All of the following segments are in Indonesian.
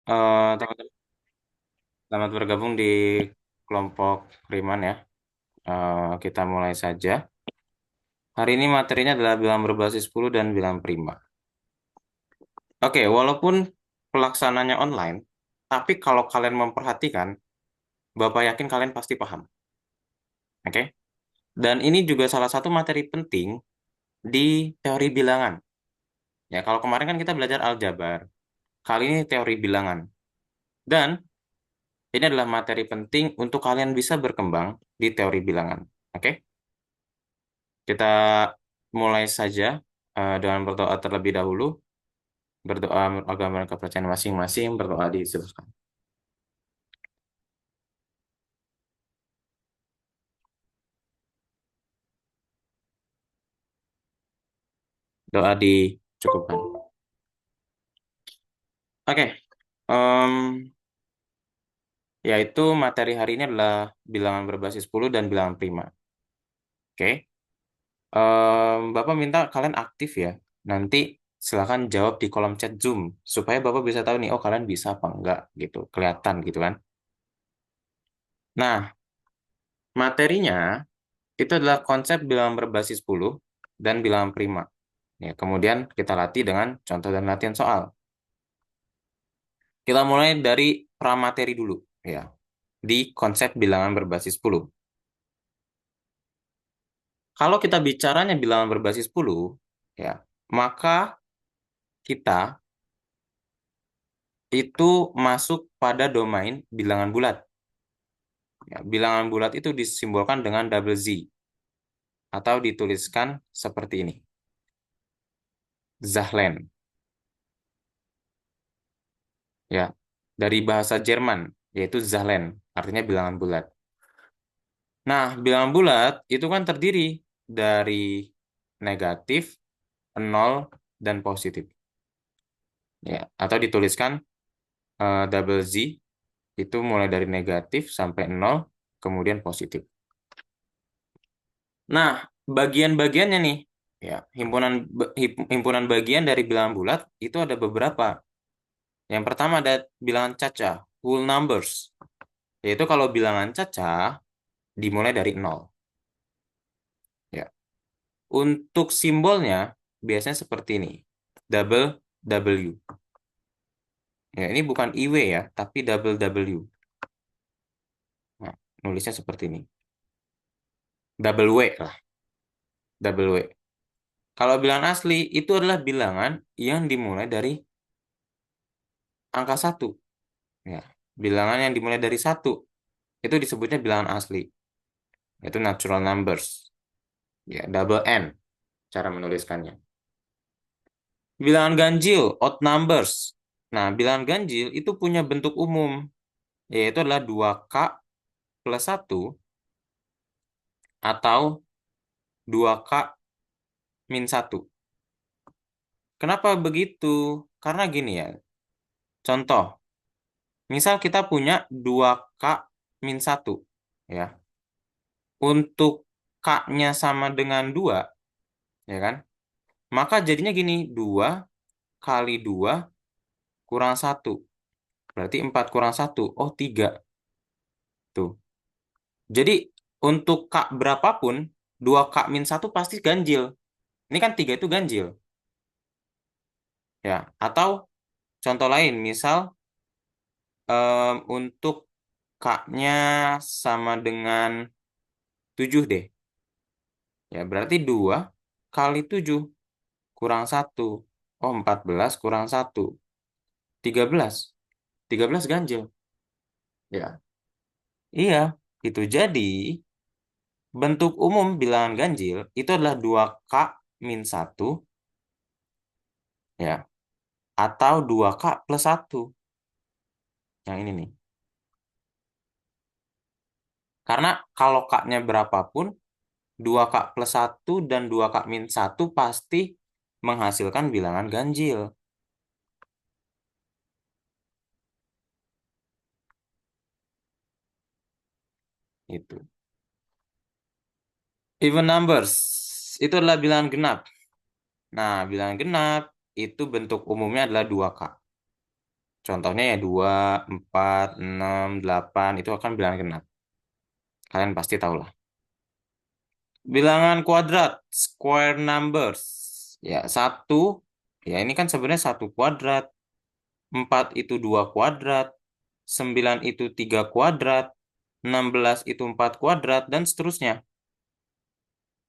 Teman-teman, selamat bergabung di kelompok Riman ya. Kita mulai saja. Hari ini materinya adalah bilangan berbasis 10 dan bilangan prima. Oke, walaupun pelaksananya online, tapi kalau kalian memperhatikan, Bapak yakin kalian pasti paham. Oke? Dan ini juga salah satu materi penting di teori bilangan. Ya, kalau kemarin kan kita belajar aljabar. Kali ini teori bilangan. Dan ini adalah materi penting untuk kalian bisa berkembang di teori bilangan. Oke? Kita mulai saja dengan berdoa terlebih dahulu. Berdoa agama dan kepercayaan masing-masing. Berdoa disebutkan. Doa dicukupkan. Oke. em, Yaitu materi hari ini adalah bilangan berbasis 10 dan bilangan prima. Oke. Bapak minta kalian aktif ya. Nanti silakan jawab di kolom chat Zoom. Supaya Bapak bisa tahu nih, oh kalian bisa apa enggak gitu. Kelihatan gitu kan. Nah, materinya itu adalah konsep bilangan berbasis 10 dan bilangan prima. Ya, kemudian kita latih dengan contoh dan latihan soal. Kita mulai dari pramateri dulu, ya, di konsep bilangan berbasis 10. Kalau kita bicaranya bilangan berbasis 10, ya, maka kita itu masuk pada domain bilangan bulat. Ya, bilangan bulat itu disimbolkan dengan double Z atau dituliskan seperti ini. Zahlen, ya, dari bahasa Jerman, yaitu Zahlen, artinya bilangan bulat. Nah, bilangan bulat itu kan terdiri dari negatif, nol, dan positif. Ya, atau dituliskan double Z itu mulai dari negatif sampai nol, kemudian positif. Nah, bagian-bagiannya nih, ya, himpunan bagian dari bilangan bulat itu ada beberapa. Yang pertama ada bilangan caca, whole numbers. Yaitu kalau bilangan caca dimulai dari nol. Ya. Untuk simbolnya biasanya seperti ini. Double W. Ya, ini bukan IW ya, tapi double W. Nah, nulisnya seperti ini. Double W lah, double W. Kalau bilangan asli itu adalah bilangan yang dimulai dari angka satu. Ya, bilangan yang dimulai dari satu itu disebutnya bilangan asli, yaitu natural numbers. Ya, double N cara menuliskannya. Bilangan ganjil, odd numbers. Nah, bilangan ganjil itu punya bentuk umum, yaitu adalah 2K plus 1 atau 2K min 1. Kenapa begitu? Karena gini ya, contoh, misal kita punya 2K min 1, ya. Untuk K-nya sama dengan 2, ya kan? Maka jadinya gini, 2 kali 2 kurang 1. Berarti 4 kurang 1. Oh, 3. Tuh. Jadi, untuk K berapapun, 2K min 1 pasti ganjil. Ini kan 3 itu ganjil. Ya. Atau contoh lain, misal untuk K-nya sama dengan 7 deh. Ya, berarti 2 kali 7 kurang 1. Oh, 14 kurang 1. 13. 13 ganjil. Ya. Iya, itu jadi bentuk umum bilangan ganjil itu adalah 2K min 1, ya, atau 2K plus 1. Yang ini nih. Karena kalau K-nya berapapun, 2K plus 1 dan 2K min 1 pasti menghasilkan bilangan ganjil. Itu. Even numbers itu adalah bilangan genap. Nah, bilangan genap itu bentuk umumnya adalah 2K. Contohnya ya 2, 4, 6, 8 itu akan bilangan genap. Kalian pasti tahu lah. Bilangan kuadrat, square numbers. Ya, satu, ya ini kan sebenarnya satu kuadrat. 4 itu 2 kuadrat. 9 itu 3 kuadrat. 16 itu 4 kuadrat, dan seterusnya.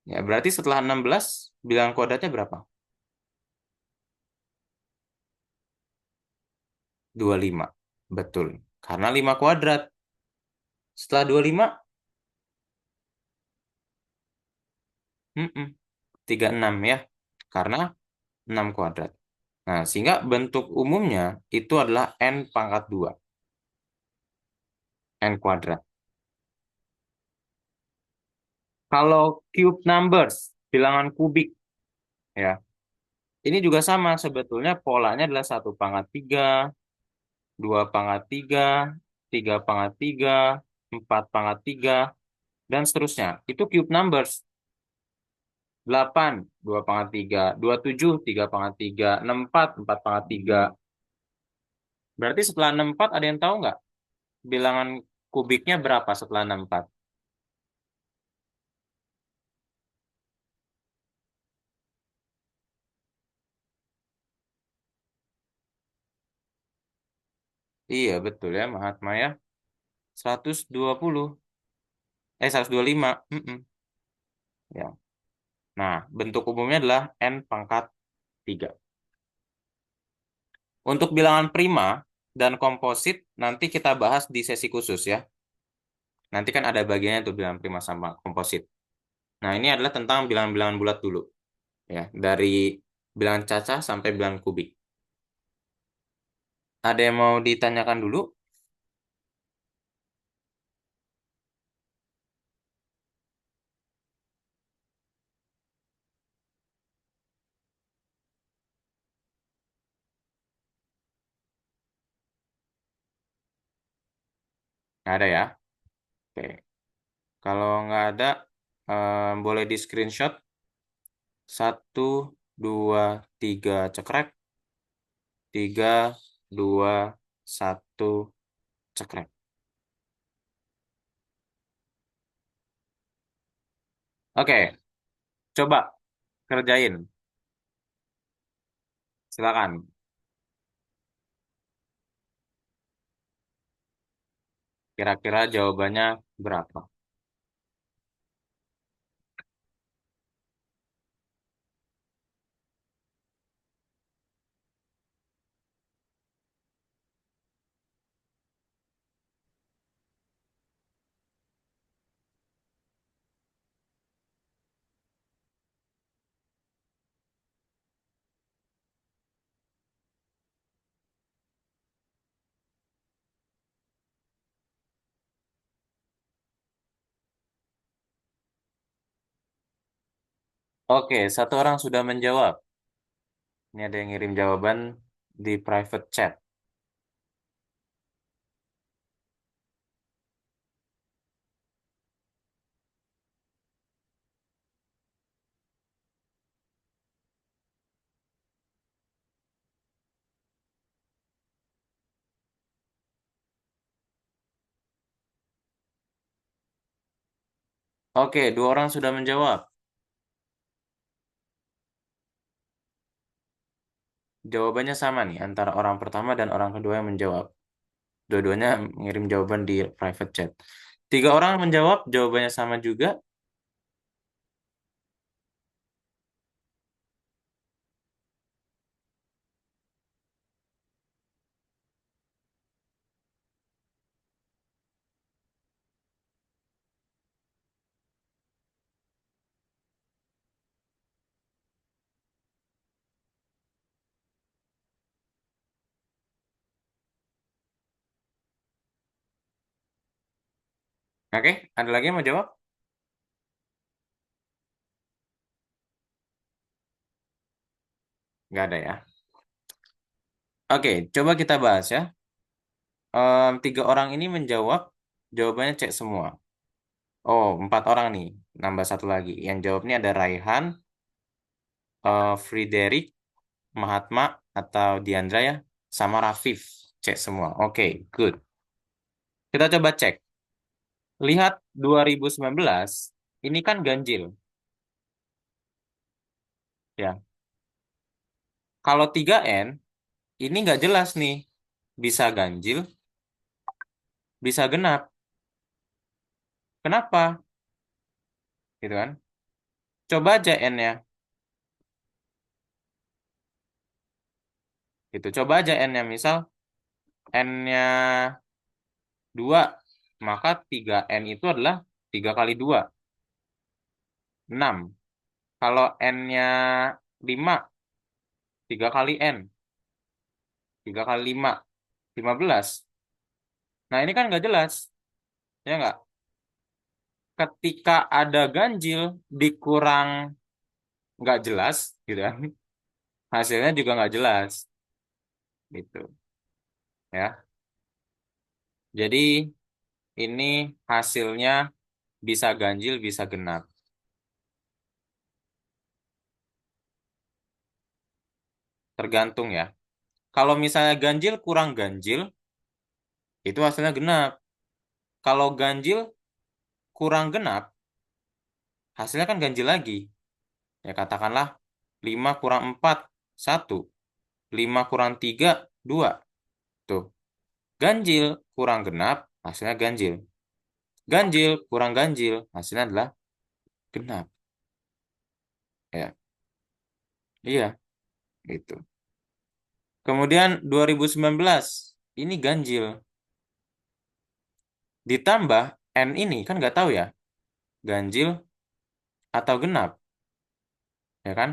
Ya, berarti setelah 16, bilangan kuadratnya berapa? 25. Betul. Karena 5 kuadrat. Setelah 25, 36 ya. Karena 6 kuadrat. Nah, sehingga bentuk umumnya itu adalah n pangkat 2, n kuadrat. Kalau cube numbers, bilangan kubik, ya, ini juga sama sebetulnya polanya adalah 1 pangkat 3, 2 pangkat 3, 3 pangkat 3, 4 pangkat 3, dan seterusnya. Itu cube numbers. 8, 2 pangkat 3, 27, 3 pangkat 3, 64, 4 pangkat 3. Berarti setelah 64 ada yang tahu nggak? Bilangan kubiknya berapa setelah 64? Iya, betul ya, Mahatma ya. 120. 125. Ya. Nah, bentuk umumnya adalah n pangkat 3. Untuk bilangan prima dan komposit, nanti kita bahas di sesi khusus ya. Nanti kan ada bagiannya tuh bilangan prima sama komposit. Nah, ini adalah tentang bilangan-bilangan bulat dulu. Ya, dari bilangan cacah sampai bilangan kubik. Ada yang mau ditanyakan dulu? Nggak ada ya? Oke. Kalau nggak ada, boleh di screenshot. 1, 2, 3 cekrek. 3, 2, 1 cekrek. Oke, coba kerjain. Silakan. Kira-kira jawabannya berapa? Oke, satu orang sudah menjawab. Ini ada yang ngirim jawaban di private chat. Oke, dua orang sudah menjawab. Jawabannya sama nih antara orang pertama dan orang kedua yang menjawab. Dua-duanya ngirim jawaban di private chat. Tiga orang menjawab, jawabannya sama juga. Oke, ada lagi yang mau jawab? Nggak ada ya. Oke, coba kita bahas ya. Tiga orang ini menjawab, jawabannya cek semua. Oh, empat orang nih. Nambah satu lagi. Yang jawabnya ada Raihan, Frederick, Mahatma, atau Diandra ya, sama Rafif. C semua. Oke, good. Kita coba cek. Lihat 2019, ini kan ganjil. Ya, kalau 3N, ini nggak jelas nih. Bisa ganjil, bisa genap. Kenapa? Gitu kan? Coba aja N-nya. Gitu. Coba aja N-nya. Misal N-nya 2, maka 3N itu adalah 3 kali 2, 6. Kalau N-nya 5, 3 kali N, 3 kali 5, 15. Nah, ini kan nggak jelas. Ya nggak? Ketika ada ganjil, dikurang nggak jelas, gitu kan. Hasilnya juga nggak jelas. Gitu. Ya. Jadi, ini hasilnya bisa ganjil, bisa genap. Tergantung ya. Kalau misalnya ganjil kurang ganjil, itu hasilnya genap. Kalau ganjil kurang genap, hasilnya kan ganjil lagi. Ya katakanlah 5 kurang 4, 1. 5 kurang 3, 2. Tuh. Ganjil kurang genap, hasilnya ganjil. Ganjil kurang ganjil, hasilnya adalah genap. Ya, iya, itu. Kemudian 2019, ini ganjil. Ditambah N ini, kan nggak tahu ya, ganjil atau genap, ya kan?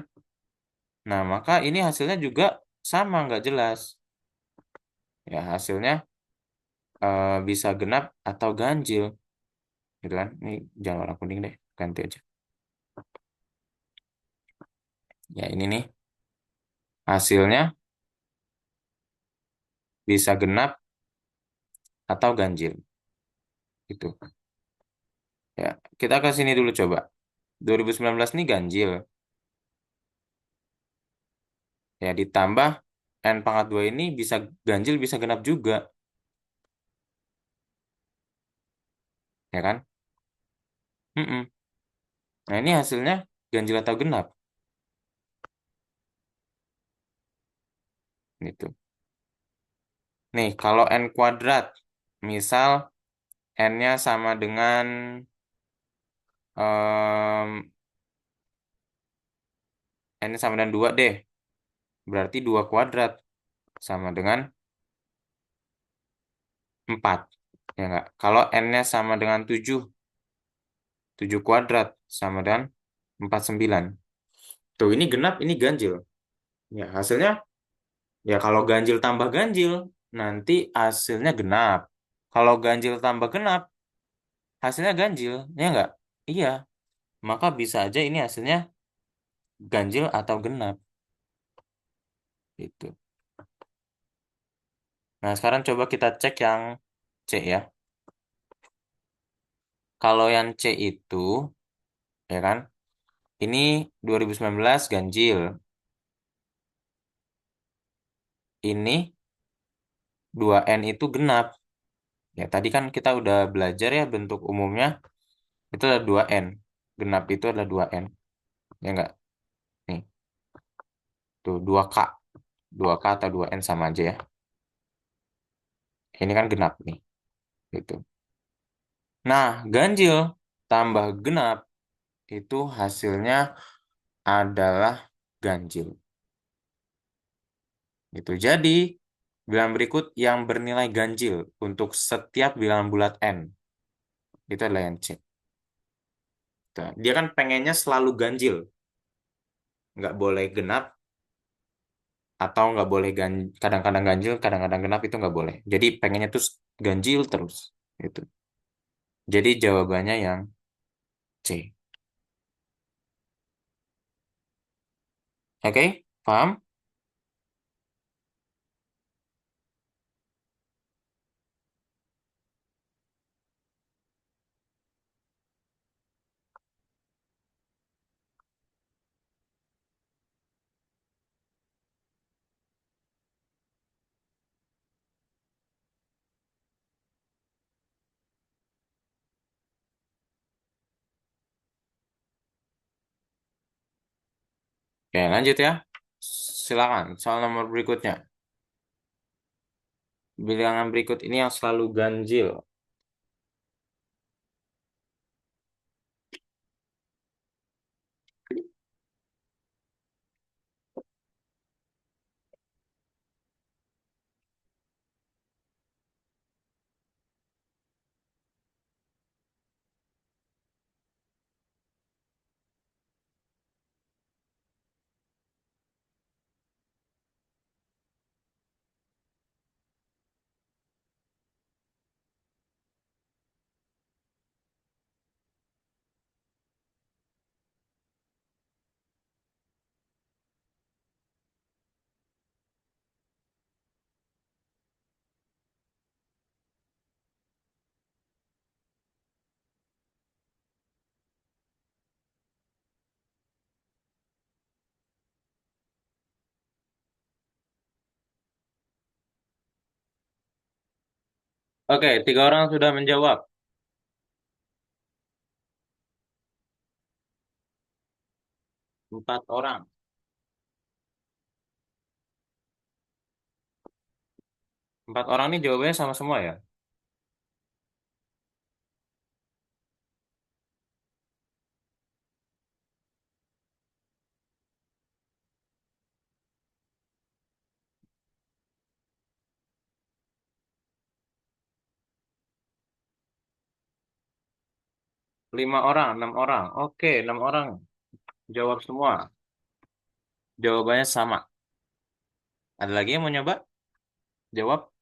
Nah, maka ini hasilnya juga sama, nggak jelas. Ya, hasilnya bisa genap atau ganjil, gitu kan? Ini jangan warna kuning deh, ganti aja. Ya, ini nih, hasilnya bisa genap atau ganjil, gitu. Ya, kita ke sini dulu coba. 2019 ini ganjil. Ya, ditambah N pangkat 2 ini bisa ganjil, bisa genap juga, ya kan? Mm-mm. Nah, ini hasilnya ganjil atau genap, gitu. Nih, kalau N kuadrat, misal N-nya sama dengan em, N-nya sama dengan 2 deh. Berarti 2 kuadrat sama dengan 4. Ya enggak? Kalau N-nya sama dengan 7, 7 kuadrat sama dengan 49. Tuh, ini genap, ini ganjil. Ya, hasilnya, ya kalau ganjil tambah ganjil, nanti hasilnya genap. Kalau ganjil tambah genap, hasilnya ganjil. Ya enggak? Iya. Maka bisa aja ini hasilnya ganjil atau genap. Gitu. Nah, sekarang coba kita cek yang C ya. Kalau yang C itu, ya kan, ini 2019 ganjil. Ini 2N itu genap. Ya, tadi kan kita udah belajar ya bentuk umumnya. Itu adalah 2N. Genap itu adalah 2N. Ya enggak? Nih, tuh 2K. 2K atau 2N sama aja ya. Ini kan genap nih. Gitu. Nah, ganjil tambah genap itu hasilnya adalah ganjil. Gitu. Jadi, bilangan berikut yang bernilai ganjil untuk setiap bilangan bulat N. Itu adalah yang C. Tuh. Dia kan pengennya selalu ganjil. Nggak boleh genap, atau nggak boleh kadang-kadang ganjil, kadang-kadang genap, itu nggak boleh. Jadi pengennya tuh ganjil terus. Gitu. Jadi jawabannya yang C. Oke? Paham? Oke, lanjut ya. Silakan, soal nomor berikutnya. Bilangan berikut ini yang selalu ganjil. Oke, tiga orang sudah menjawab. Empat orang. Empat orang ini jawabannya sama semua ya? Lima orang, enam orang. Oke, enam orang jawab semua. Jawabannya sama. Ada lagi yang mau nyoba? Jawab.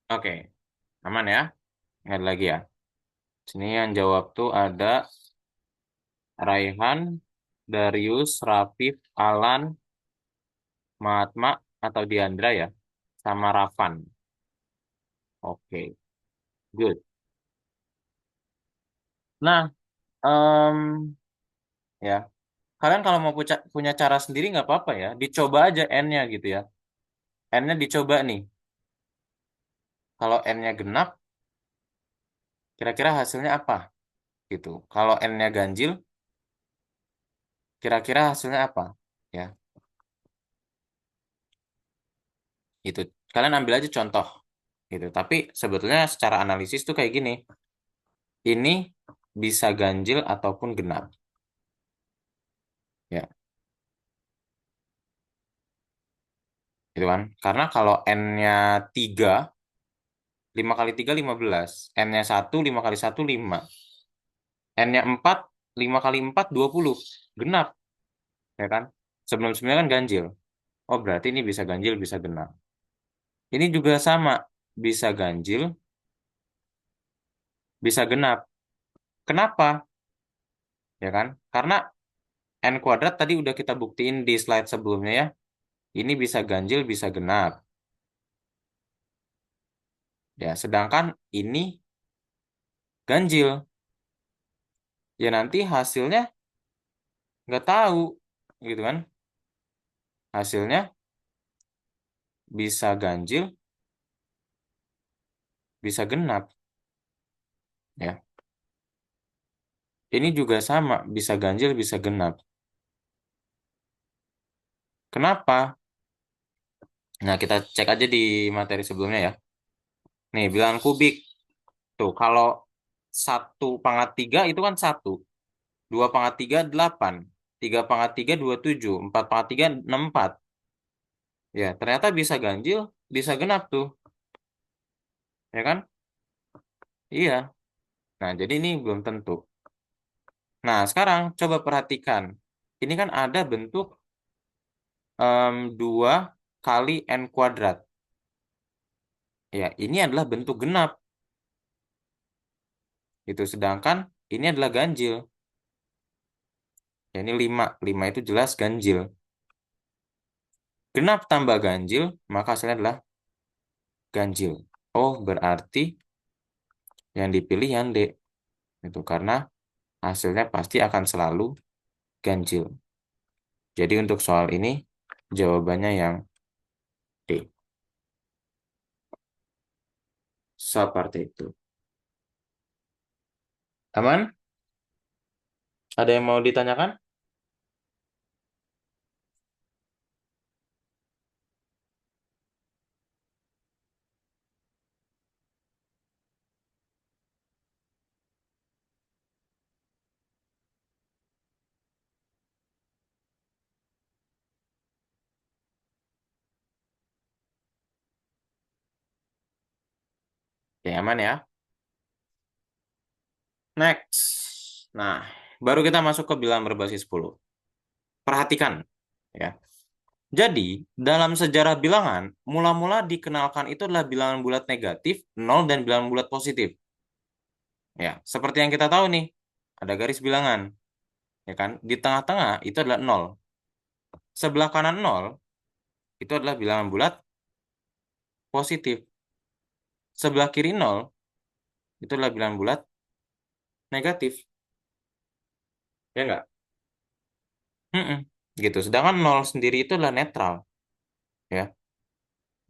Oke, aman ya? Nggak ada lagi ya? Sini yang jawab tuh ada Raihan, Darius, Rafif, Alan, Mahatma atau Diandra ya, sama Rafan. Oke, good. Nah, ya, kalian kalau mau punya cara sendiri nggak apa-apa ya, dicoba aja N-nya gitu ya. N-nya dicoba nih. Kalau N-nya genap, kira-kira hasilnya apa? Gitu. Kalau N-nya ganjil, kira-kira hasilnya apa? Ya, itu. Kalian ambil aja contoh gitu. Tapi sebetulnya secara analisis tuh kayak gini. Ini bisa ganjil ataupun genap. Ya, gitu kan. Karena kalau N-nya 3, 5 kali 3 15. N-nya 1, 5 kali 1 5. N-nya 4, 5 kali 4 20. Genap, ya kan? Sebelum-sebelumnya kan ganjil. Oh, berarti ini bisa ganjil, bisa genap. Ini juga sama, bisa ganjil, bisa genap. Kenapa? Ya kan? Karena N kuadrat tadi udah kita buktiin di slide sebelumnya ya. Ini bisa ganjil, bisa genap. Ya, sedangkan ini ganjil. Ya nanti hasilnya nggak tahu, gitu kan? Hasilnya bisa ganjil, bisa genap. Ya, ini juga sama, bisa ganjil, bisa genap. Kenapa? Nah, kita cek aja di materi sebelumnya ya. Nih, bilangan kubik. Tuh, kalau 1/3 itu kan 1. 2/3 8. 3/3 27. 4/3 64. Ya, ternyata bisa ganjil, bisa genap tuh. Ya kan? Iya. Nah, jadi ini belum tentu. Nah, sekarang coba perhatikan. Ini kan ada bentuk 2 kali N kuadrat. Ya, ini adalah bentuk genap. Itu sedangkan ini adalah ganjil. Ya, ini 5. 5 itu jelas ganjil. Genap tambah ganjil, maka hasilnya adalah ganjil. Oh, berarti Yang dipilih yang D. Itu karena hasilnya pasti akan selalu ganjil. Jadi untuk soal ini jawabannya yang D. Seperti itu. Aman? Ada yang mau ditanyakan? Ya, aman ya. Next. Nah, baru kita masuk ke bilangan berbasis 10. Perhatikan, ya. Jadi, dalam sejarah bilangan, mula-mula dikenalkan itu adalah bilangan bulat negatif, nol, dan bilangan bulat positif. Ya, seperti yang kita tahu nih, ada garis bilangan, ya kan? Di tengah-tengah itu adalah nol. Sebelah kanan nol itu adalah bilangan bulat positif. Sebelah kiri nol itu adalah bilangan bulat negatif. Ya enggak? Mm-mm. Gitu. Sedangkan nol sendiri itu adalah netral, ya.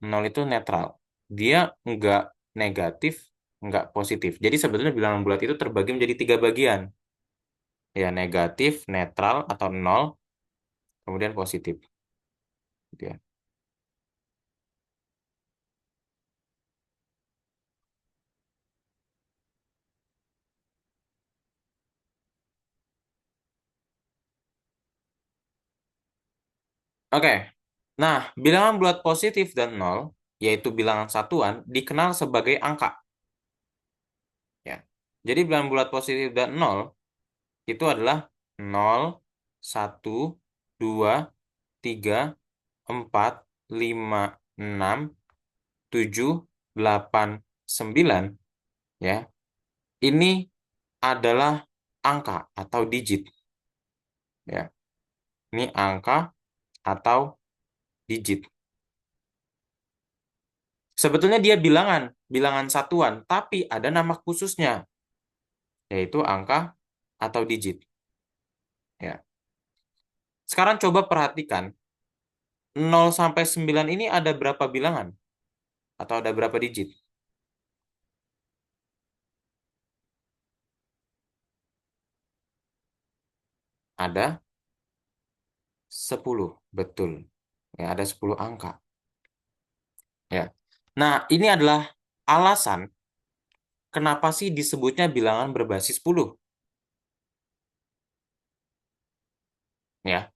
Nol itu netral. Dia enggak negatif, enggak positif. Jadi sebetulnya bilangan bulat itu terbagi menjadi tiga bagian. Ya, negatif, netral, atau nol, kemudian positif. Gitu ya. Oke. Nah, bilangan bulat positif dan nol, yaitu bilangan satuan, dikenal sebagai angka. Ya. Jadi bilangan bulat positif dan nol itu adalah nol, satu, 2, 3, 4, 5, 6, 7, 8, 9. Ya. Ini adalah angka atau digit. Ya. Ini angka atau digit. Sebetulnya dia bilangan, bilangan satuan, tapi ada nama khususnya, yaitu angka atau digit. Ya. Sekarang coba perhatikan, 0 sampai 9 ini ada berapa bilangan? Atau ada berapa digit? Ada 10, betul. Ya, ada 10 angka. Ya. Nah, ini adalah alasan kenapa sih disebutnya bilangan berbasis 10. Ya.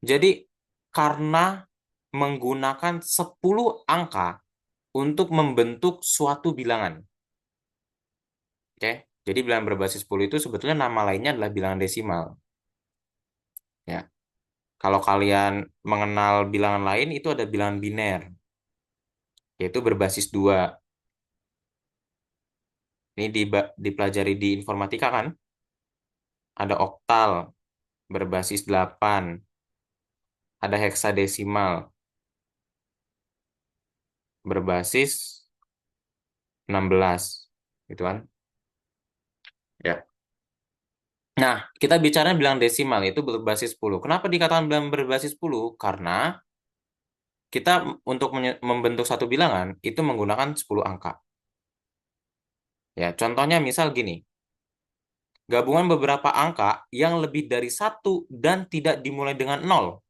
Jadi, karena menggunakan 10 angka untuk membentuk suatu bilangan. Oke, jadi bilangan berbasis 10 itu sebetulnya nama lainnya adalah bilangan desimal. Ya, kalau kalian mengenal bilangan lain itu ada bilangan biner, yaitu berbasis 2. Ini dipelajari di informatika kan? Ada oktal berbasis 8, ada heksadesimal berbasis 16, gitu kan? Ya. Nah, kita bicara bilangan desimal itu berbasis 10. Kenapa dikatakan bilangan berbasis 10? Karena kita untuk membentuk satu bilangan itu menggunakan 10 angka. Ya, contohnya misal gini, gabungan beberapa angka yang lebih dari satu dan tidak dimulai dengan nol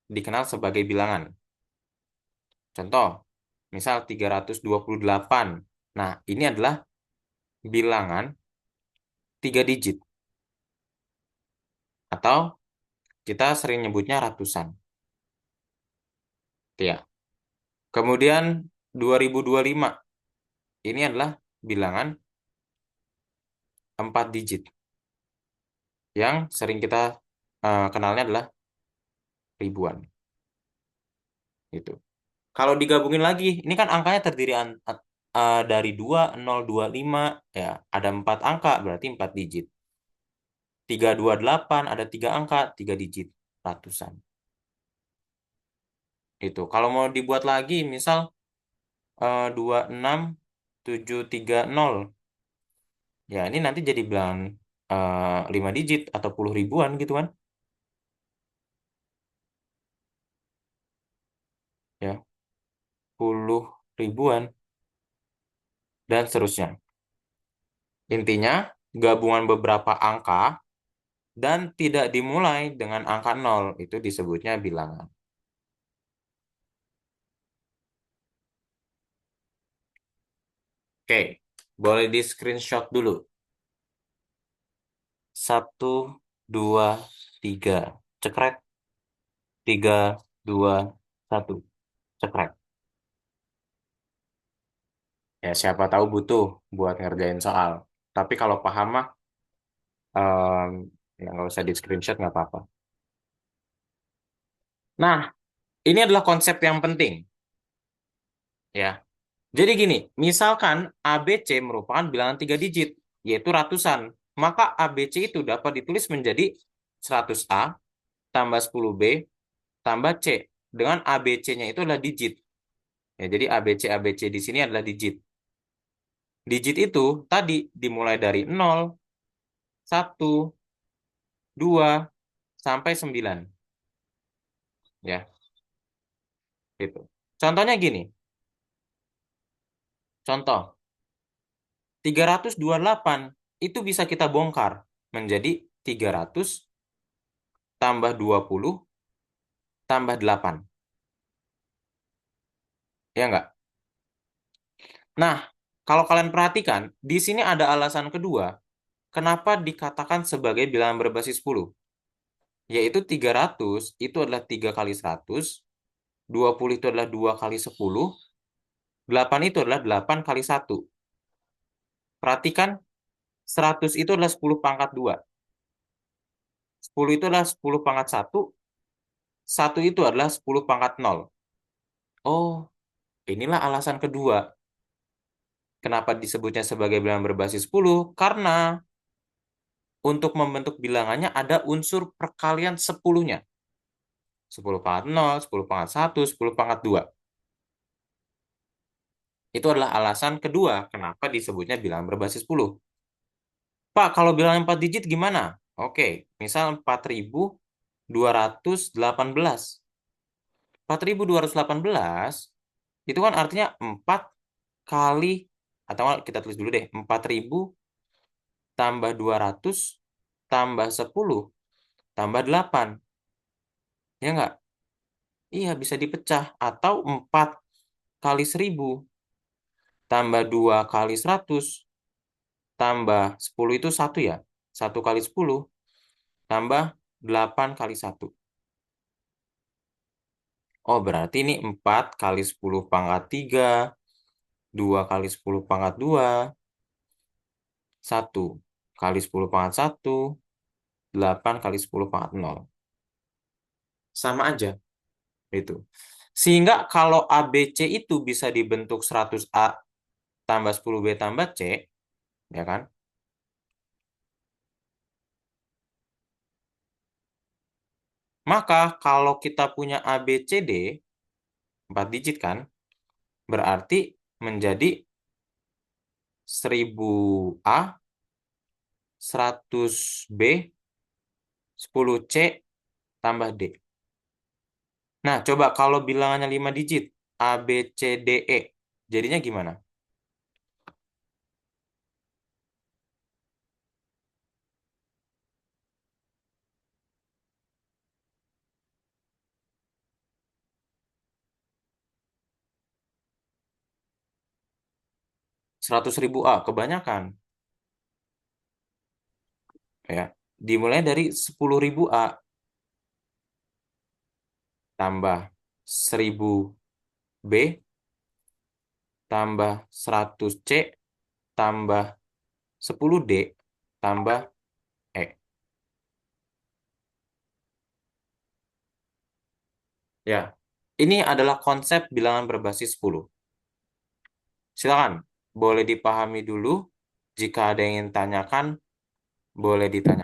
dikenal sebagai bilangan. Contoh, misal 328. Nah, ini adalah bilangan 3 digit atau kita sering nyebutnya ratusan. Ya. Kemudian 2025 ini adalah bilangan 4 digit yang sering kita kenalnya adalah ribuan. Gitu. Kalau digabungin lagi, ini kan angkanya terdiri dari 2, 0, 2, 5. Ya, ada 4 angka, berarti 4 digit. 328 ada 3 angka, 3 digit, ratusan. Itu. Kalau mau dibuat lagi, misal 26, 730. Ya, ini nanti jadi bilangan 5 digit atau puluh ribuan gitu kan. Ya, puluh ribuan dan seterusnya. Intinya, gabungan beberapa angka dan tidak dimulai dengan angka nol itu disebutnya bilangan. Oke, boleh di screenshot dulu. Satu, dua, tiga. Cekrek. Tiga, dua, satu. Cekrek. Ya, siapa tahu butuh buat ngerjain soal. Tapi kalau paham mah, em, ya nggak usah di screenshot nggak apa-apa. Nah, ini adalah konsep yang penting, ya. Jadi gini, misalkan ABC merupakan bilangan 3 digit, yaitu ratusan. Maka ABC itu dapat ditulis menjadi 100A tambah 10B tambah C. Dengan ABC-nya itu adalah digit. Ya, jadi ABC di sini adalah digit. Digit itu tadi dimulai dari 0, 1, 2, sampai 9. Ya, gitu. Contohnya gini. Contoh, 328 itu bisa kita bongkar menjadi 300 tambah 20 tambah 8. Ya nggak? Nah, kalau kalian perhatikan, di sini ada alasan kedua, kenapa dikatakan sebagai bilangan berbasis 10. Yaitu 300 itu adalah 3 kali 100, 20 itu adalah 2 kali 10, 8 itu adalah 8 kali 1. Perhatikan, 100 itu adalah 10 pangkat 2. 10 itu adalah 10 pangkat 1, 1 itu adalah 10 pangkat 0. Oh, inilah alasan kedua. Kenapa disebutnya sebagai bilangan berbasis 10? Karena untuk membentuk bilangannya ada unsur perkalian 10-nya. 10 pangkat 0, 10 pangkat 1, 10 pangkat 2. Itu adalah alasan kedua kenapa disebutnya bilangan berbasis 10. Pak, kalau bilangan 4 digit gimana? Oke, misal 4.218. 4.218 itu kan artinya 4 kali, atau kita tulis dulu deh, 4.000 tambah 200 tambah 10 tambah 8. Ya nggak? Iya, bisa dipecah. Atau 4 kali 1.000 tambah 2 kali 100 tambah 10 itu 1 ya. 1 kali 10 tambah 8 kali 1. Oh, berarti ini 4 kali 10 pangkat 3, 2 kali 10 pangkat 2, 1 kali 10 pangkat 1, 8 kali 10 pangkat 0. Sama aja itu. Sehingga kalau ABC itu bisa dibentuk 100A tambah 10B tambah C, ya kan? Maka kalau kita punya ABCD, 4 digit kan, berarti menjadi 1000A, 100B, 10C, tambah D. Nah, coba kalau bilangannya 5 digit, ABCDE, jadinya gimana? 100.000 A, kebanyakan. Ya, dimulai dari 10.000 A, tambah 1000B, tambah 100C, tambah 10D, tambah E. Ya, ini adalah konsep bilangan berbasis 10. Silakan, boleh dipahami dulu. Jika ada yang ingin tanyakan, boleh ditanya.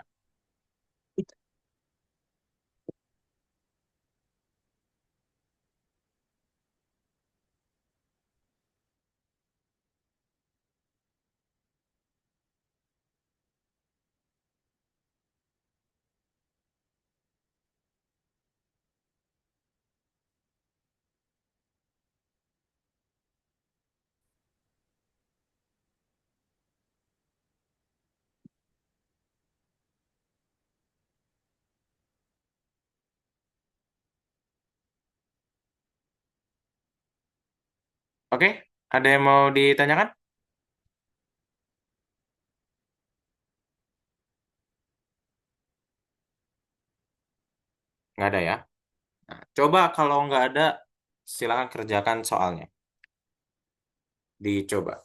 Oke, ada yang mau ditanyakan? Nggak ada ya? Nah, coba kalau nggak ada, silakan kerjakan soalnya. Dicoba.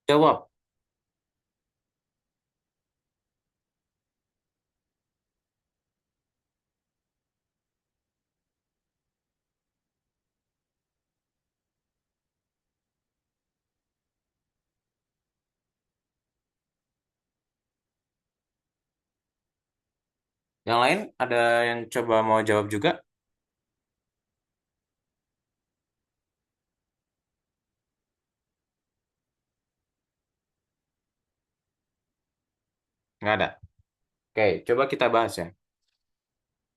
Jawab. Yang lain ada yang coba mau jawab juga? Nggak ada. Oke, coba kita bahas ya.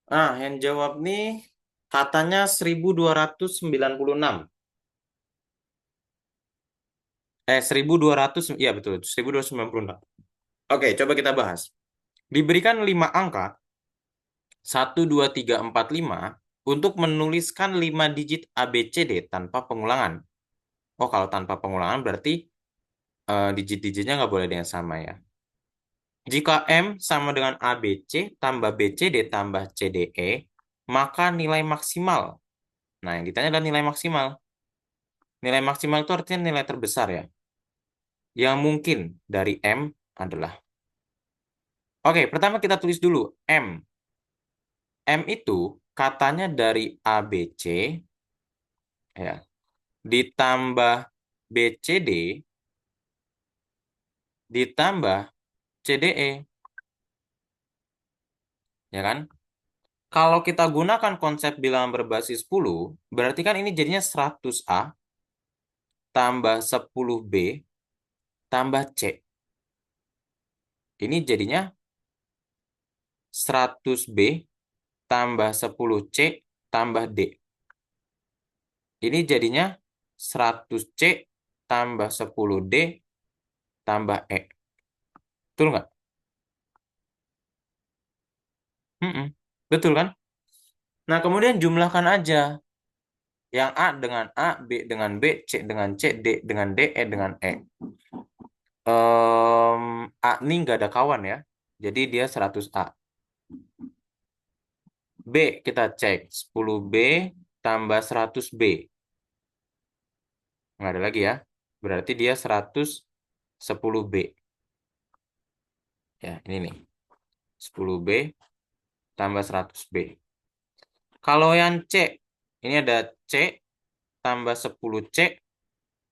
Ah, yang jawab nih katanya 1296. 1200, iya betul, 1296. Oke, coba kita bahas. Diberikan 5 angka, 1, 2, 3, 4, 5, untuk menuliskan 5 digit ABCD tanpa pengulangan. Oh, kalau tanpa pengulangan berarti digit-digitnya nggak boleh ada yang sama ya. Jika M sama dengan ABC tambah BCD tambah CDE, maka nilai maksimal. Nah, yang ditanya adalah nilai maksimal. Nilai maksimal itu artinya nilai terbesar ya. Yang mungkin dari M adalah. Oke, pertama kita tulis dulu M. M itu katanya dari ABC ya, ditambah BCD ditambah CDE, ya kan? Kalau kita gunakan konsep bilangan berbasis 10, berarti kan ini jadinya 100A tambah 10B tambah C. Ini jadinya 100B tambah 10C tambah D. Ini jadinya 100C tambah 10D tambah E. Betul nggak? Mm-mm. Betul kan? Nah, kemudian jumlahkan aja. Yang A dengan A, B dengan B, C dengan C, D dengan D, E dengan E. A ini nggak ada kawan ya. Jadi dia 100A. B kita cek. 10B tambah 100B. Nggak ada lagi ya. Berarti dia 110B. Ya, ini nih. 10B tambah 100B. Kalau yang C, ini ada C tambah 10C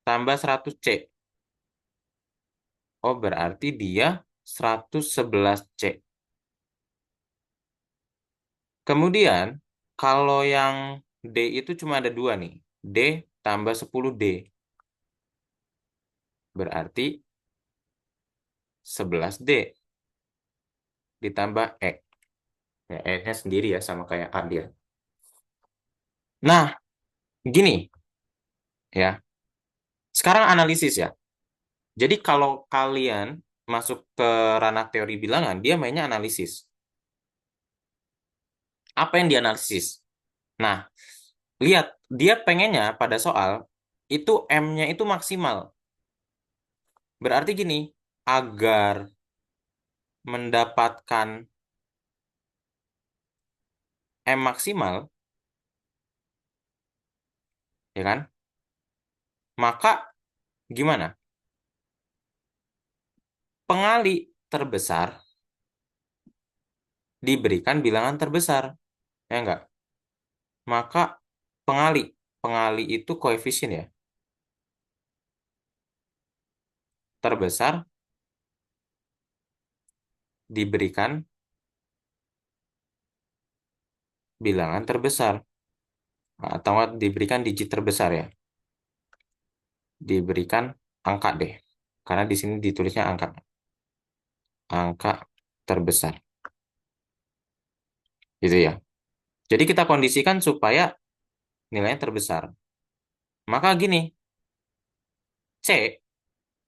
tambah 100C. Oh, berarti dia 111C. Kemudian, kalau yang D itu cuma ada dua nih. D tambah 10D. Berarti 11D ditambah E. Ya, E-nya sendiri ya, sama kayak A dia. Nah, gini ya. Sekarang analisis ya. Jadi kalau kalian masuk ke ranah teori bilangan, dia mainnya analisis. Apa yang dianalisis? Nah, lihat, dia pengennya pada soal itu M-nya itu maksimal. Berarti gini, agar mendapatkan M maksimal, ya kan? Maka gimana? Pengali terbesar diberikan bilangan terbesar, ya enggak? Maka pengali, pengali itu koefisien ya, terbesar diberikan bilangan terbesar. Atau diberikan digit terbesar ya, diberikan angka deh, karena di sini ditulisnya angka, angka terbesar, gitu ya. Jadi kita kondisikan supaya nilainya terbesar. Maka gini, C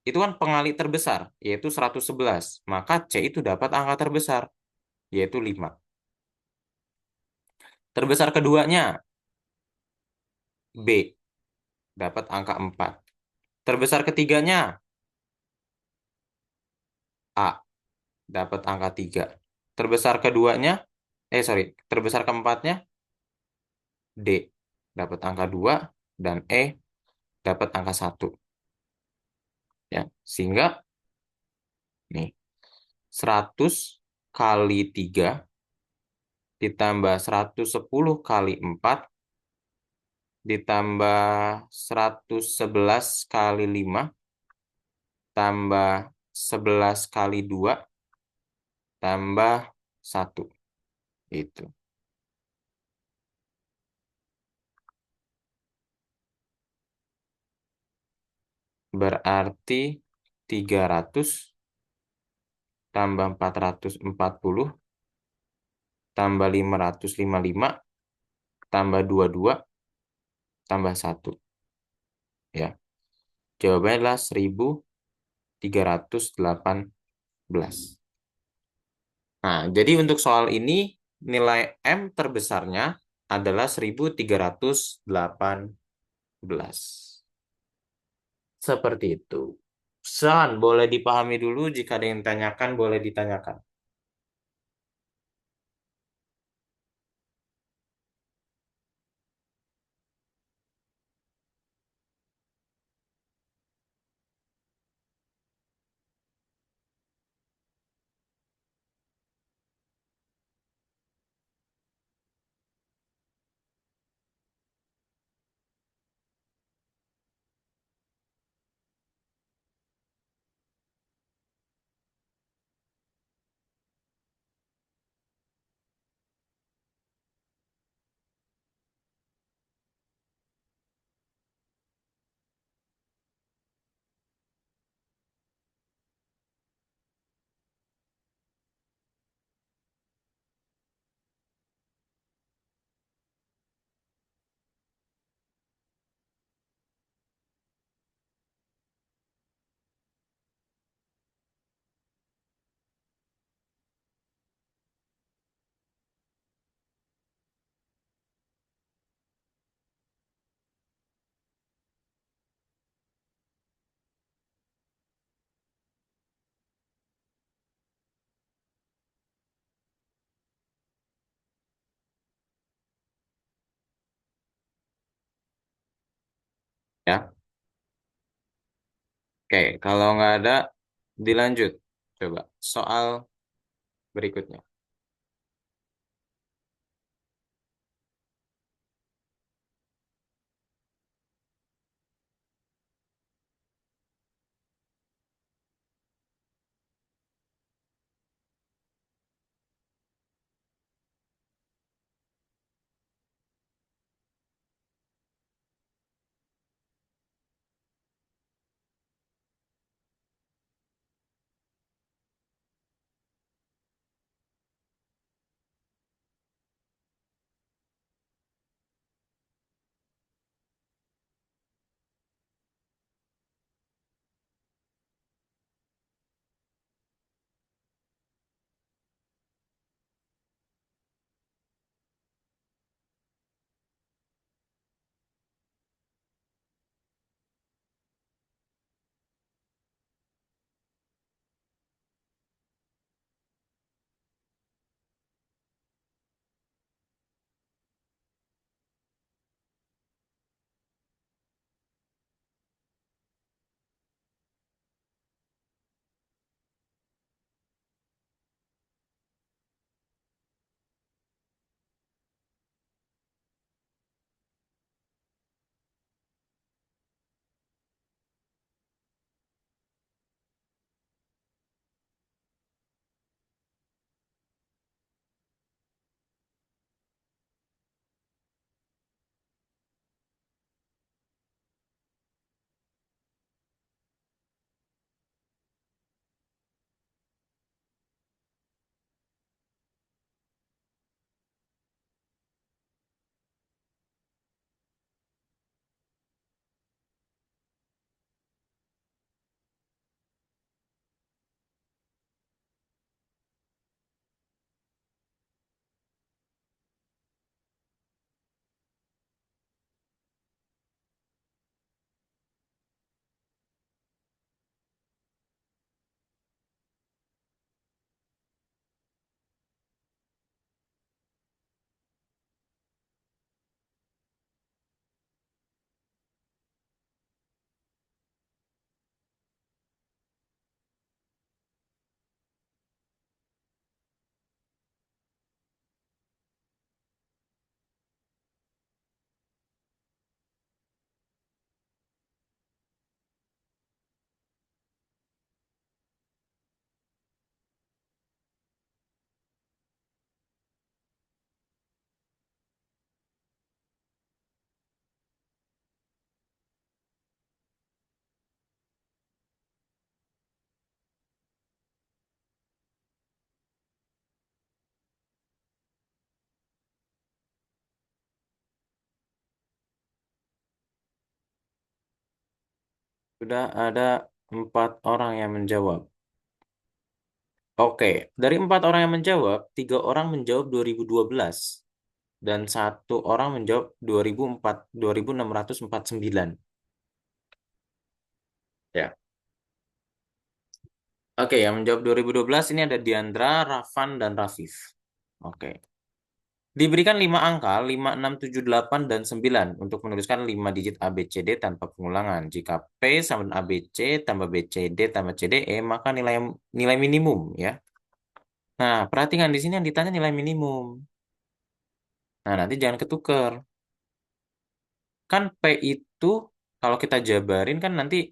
itu kan pengali terbesar, yaitu 111. Maka C itu dapat angka terbesar, yaitu 5. Terbesar keduanya, B, dapat angka 4. Terbesar ketiganya, A, dapat angka 3. Terbesar keduanya, terbesar keempatnya, D, dapat angka 2. Dan E, dapat angka 1. Ya, sehingga nih, 100 kali 3 ditambah 110 kali 4 ditambah 111 kali 5 tambah 11 kali 2 tambah 1. Itu. Berarti 300 tambah 440 tambah 555 tambah 22 tambah 1. Ya, jawabannya adalah 1318. Nah, jadi untuk soal ini nilai M terbesarnya adalah 1318. Seperti itu. San, boleh dipahami dulu, jika ada yang ditanyakan boleh ditanyakan. Ya. Oke, kalau nggak ada, dilanjut. Coba soal berikutnya. Sudah ada 4 orang yang menjawab. Oke, dari 4 orang yang menjawab, 3 orang menjawab 2012 dan 1 orang menjawab 2004, 2649. Ya. Oke, yang menjawab 2012 ini ada Diandra, Rafan, dan Rafif. Oke. Diberikan 5 angka, 5, 6, 7, 8, dan 9 untuk menuliskan 5 digit ABCD tanpa pengulangan. Jika P sama dengan ABC tambah BCD tambah CDE, maka nilai nilai minimum ya. Nah, perhatikan di sini yang ditanya nilai minimum. Nah, nanti jangan ketuker. Kan P itu kalau kita jabarin kan nanti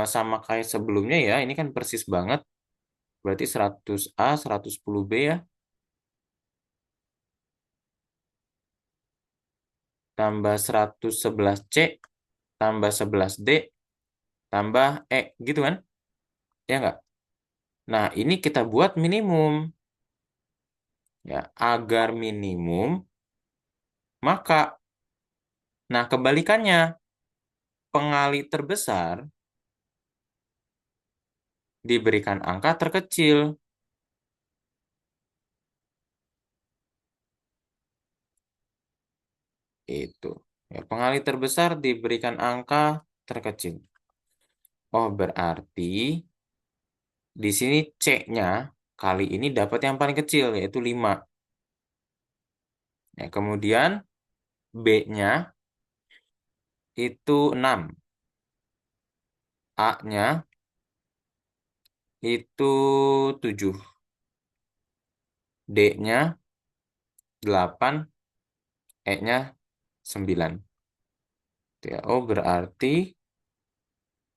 sama kayak sebelumnya ya. Ini kan persis banget. Berarti 100A, 110B ya. Tambah 111C, tambah 11D, tambah E. Gitu kan? Ya nggak? Nah, ini kita buat minimum. Ya, agar minimum, maka, nah kebalikannya, pengali terbesar diberikan angka terkecil. Itu. Ya, pengali terbesar diberikan angka terkecil. Oh, berarti di sini C-nya kali ini dapat yang paling kecil, yaitu 5. Ya, kemudian B-nya itu 6. A-nya itu 7, D-nya 8, E-nya 9. Ya, oh berarti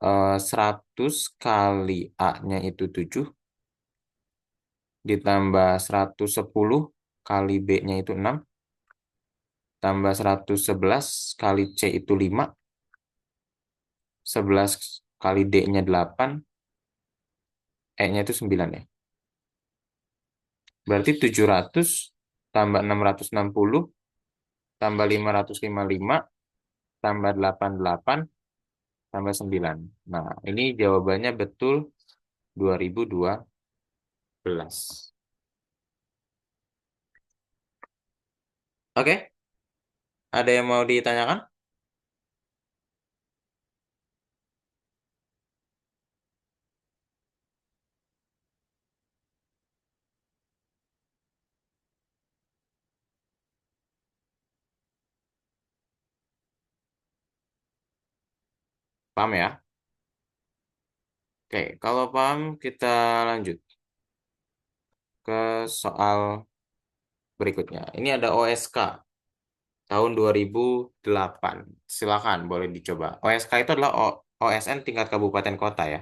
100 kali A-nya itu 7, ditambah 110 kali B-nya itu 6, tambah 111 kali C itu 5, 11 kali D-nya 8, E-nya itu 9 ya. Berarti 700 tambah 660 tambah 555 tambah 88 tambah 9. Nah, ini jawabannya betul 2012. Oke, ada yang mau ditanyakan? Paham ya? Oke, kalau paham kita lanjut ke soal berikutnya. Ini ada OSK tahun 2008. Silakan boleh dicoba. OSK itu adalah OSN tingkat kabupaten kota ya.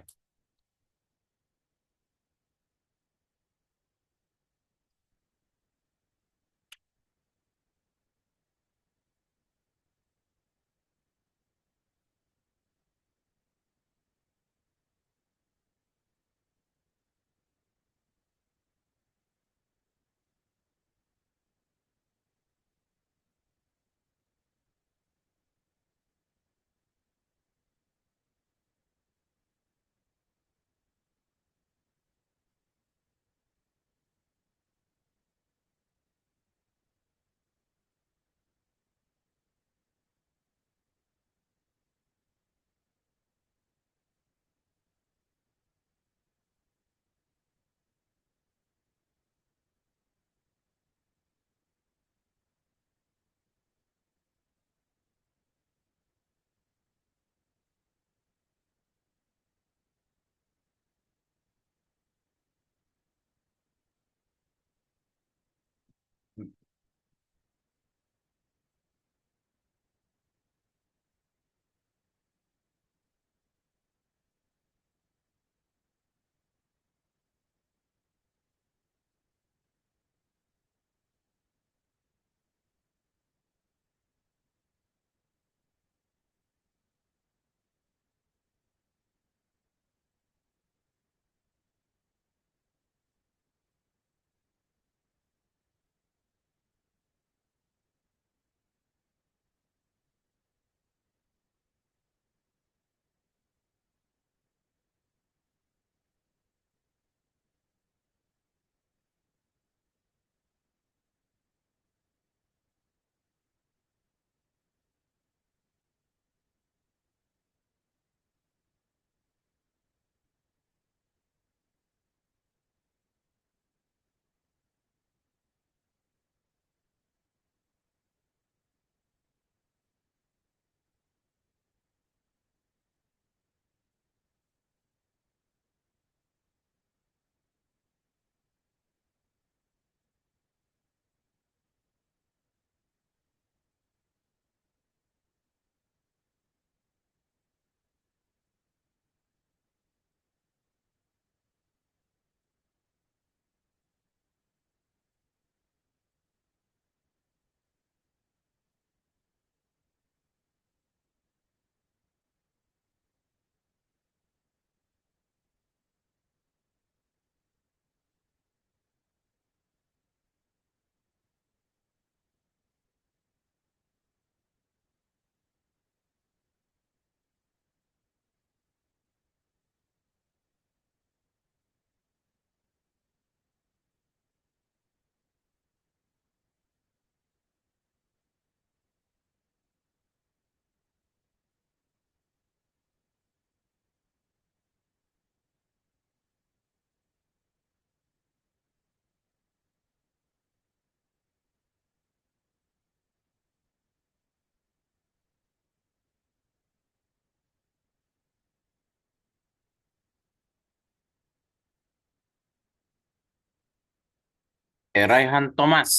Raihan Thomas.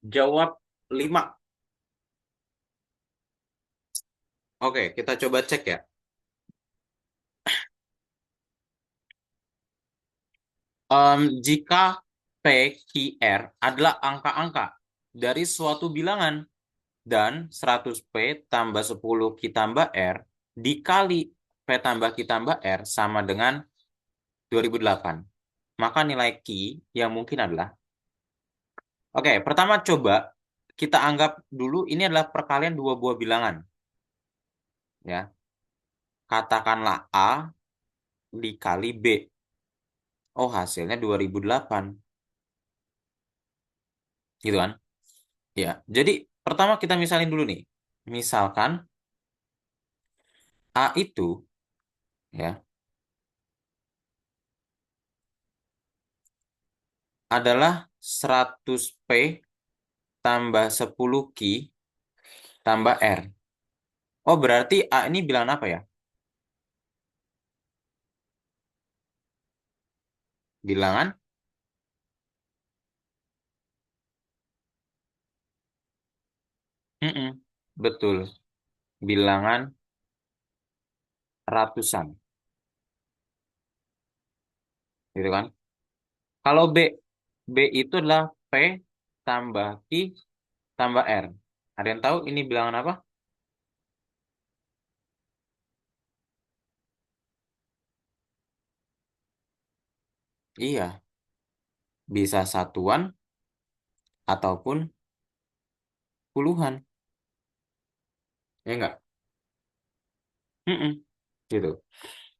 Jawab 5. Oke, kita coba cek ya. Jika P, Q, R adalah angka-angka dari suatu bilangan dan 100P tambah 10 Q tambah R dikali P tambah Q tambah R sama dengan 2008. Maka nilai Q yang mungkin adalah, oke, pertama coba kita anggap dulu ini adalah perkalian dua buah bilangan. Ya, katakanlah A dikali B. Oh, hasilnya 2008. Gitu kan? Ya, jadi pertama kita misalin dulu nih. Misalkan A itu ya adalah 100P tambah 10Q tambah R. Oh, berarti A ini bilangan apa ya? Bilangan? Mm-mm, betul. Bilangan ratusan. Gitu kan? Kalau B, B itu adalah P tambah Q tambah R. Ada yang tahu ini bilangan apa? Iya, bisa satuan ataupun puluhan. Ya enggak? Mm-mm, gitu.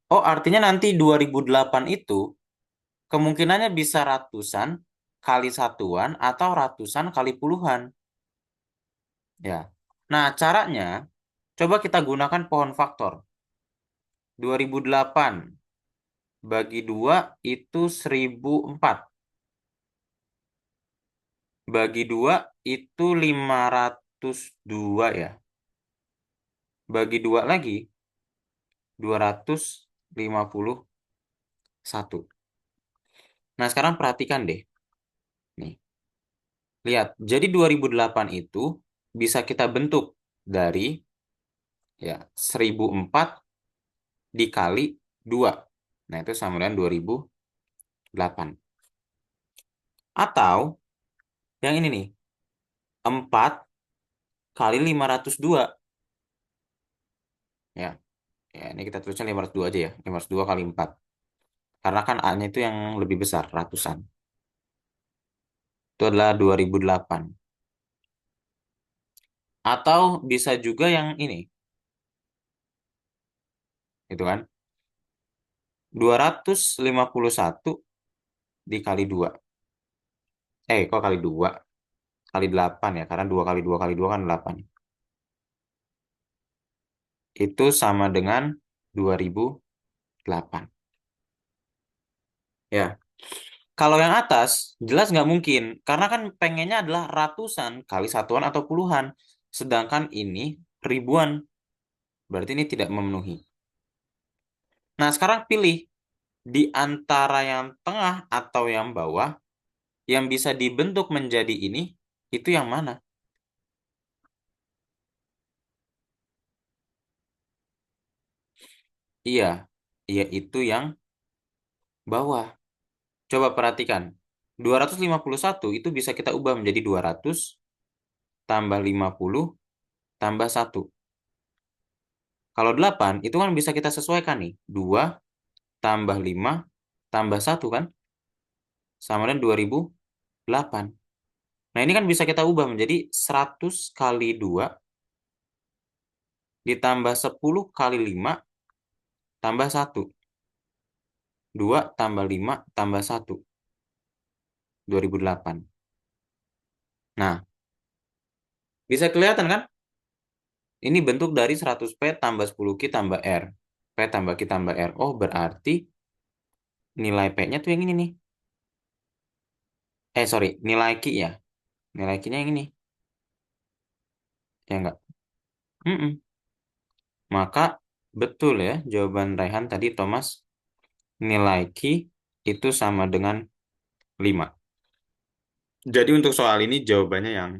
Oh, artinya nanti 2008 itu kemungkinannya bisa ratusan kali satuan atau ratusan kali puluhan. Ya. Nah, caranya coba kita gunakan pohon faktor. 2008 bagi 2 itu 1004. Bagi 2 itu 502 ya. Bagi 2 lagi 251. Nah, sekarang perhatikan deh. Nih, lihat. Jadi 2008 itu bisa kita bentuk dari ya 1004 dikali 2. Nah, itu sama dengan 2008. Atau yang ini nih, 4 kali 502. Ya, ya ini kita tulisnya 502 aja ya. 502 kali 4. Karena kan A-nya itu yang lebih besar, ratusan. Itu adalah 2008. Atau bisa juga yang ini, gitu kan? 251 dikali 2. Kok kali 2? Kali 8 ya, karena 2 kali 2 kan 8. Itu sama dengan 2008. Ya, kalau yang atas, jelas nggak mungkin. Karena kan pengennya adalah ratusan kali satuan atau puluhan. Sedangkan ini ribuan. Berarti ini tidak memenuhi. Nah, sekarang pilih di antara yang tengah atau yang bawah yang bisa dibentuk menjadi ini, itu yang mana? Iya, iya itu yang bawah. Coba perhatikan. 251 itu bisa kita ubah menjadi 200 tambah 50 tambah 1. Kalau 8 itu kan bisa kita sesuaikan nih. 2 tambah 5 tambah 1 kan? Sama dengan 2008. Nah, ini kan bisa kita ubah menjadi 100 kali 2 ditambah 10 kali 5 tambah 1. 2 tambah 5 tambah 1. 2008. Nah, bisa kelihatan kan? Ini bentuk dari 100P tambah 10Q tambah R. P tambah Q tambah R. Oh, berarti nilai P-nya tuh yang ini nih. Sorry, nilai Q ya. Nilai Q-nya yang ini. Ya enggak? Mm-mm. Maka betul ya jawaban Raihan tadi Thomas. Nilai Q itu sama dengan 5. Jadi untuk soal ini jawabannya yang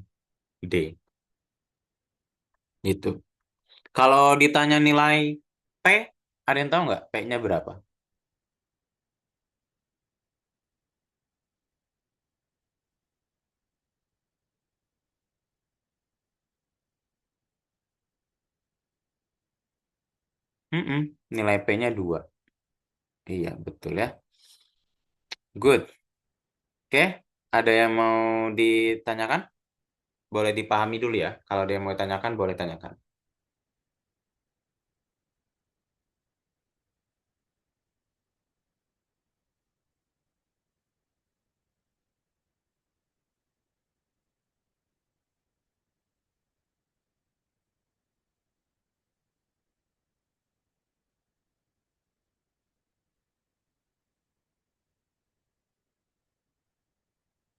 D. Itu. Kalau ditanya nilai P, ada yang tahu nggak P-nya berapa? Mm-mm, nilai P-nya 2. Iya, betul ya. Good. Oke, ada yang mau ditanyakan? Boleh dipahami dulu ya. Kalau ada yang mau ditanyakan, boleh tanyakan.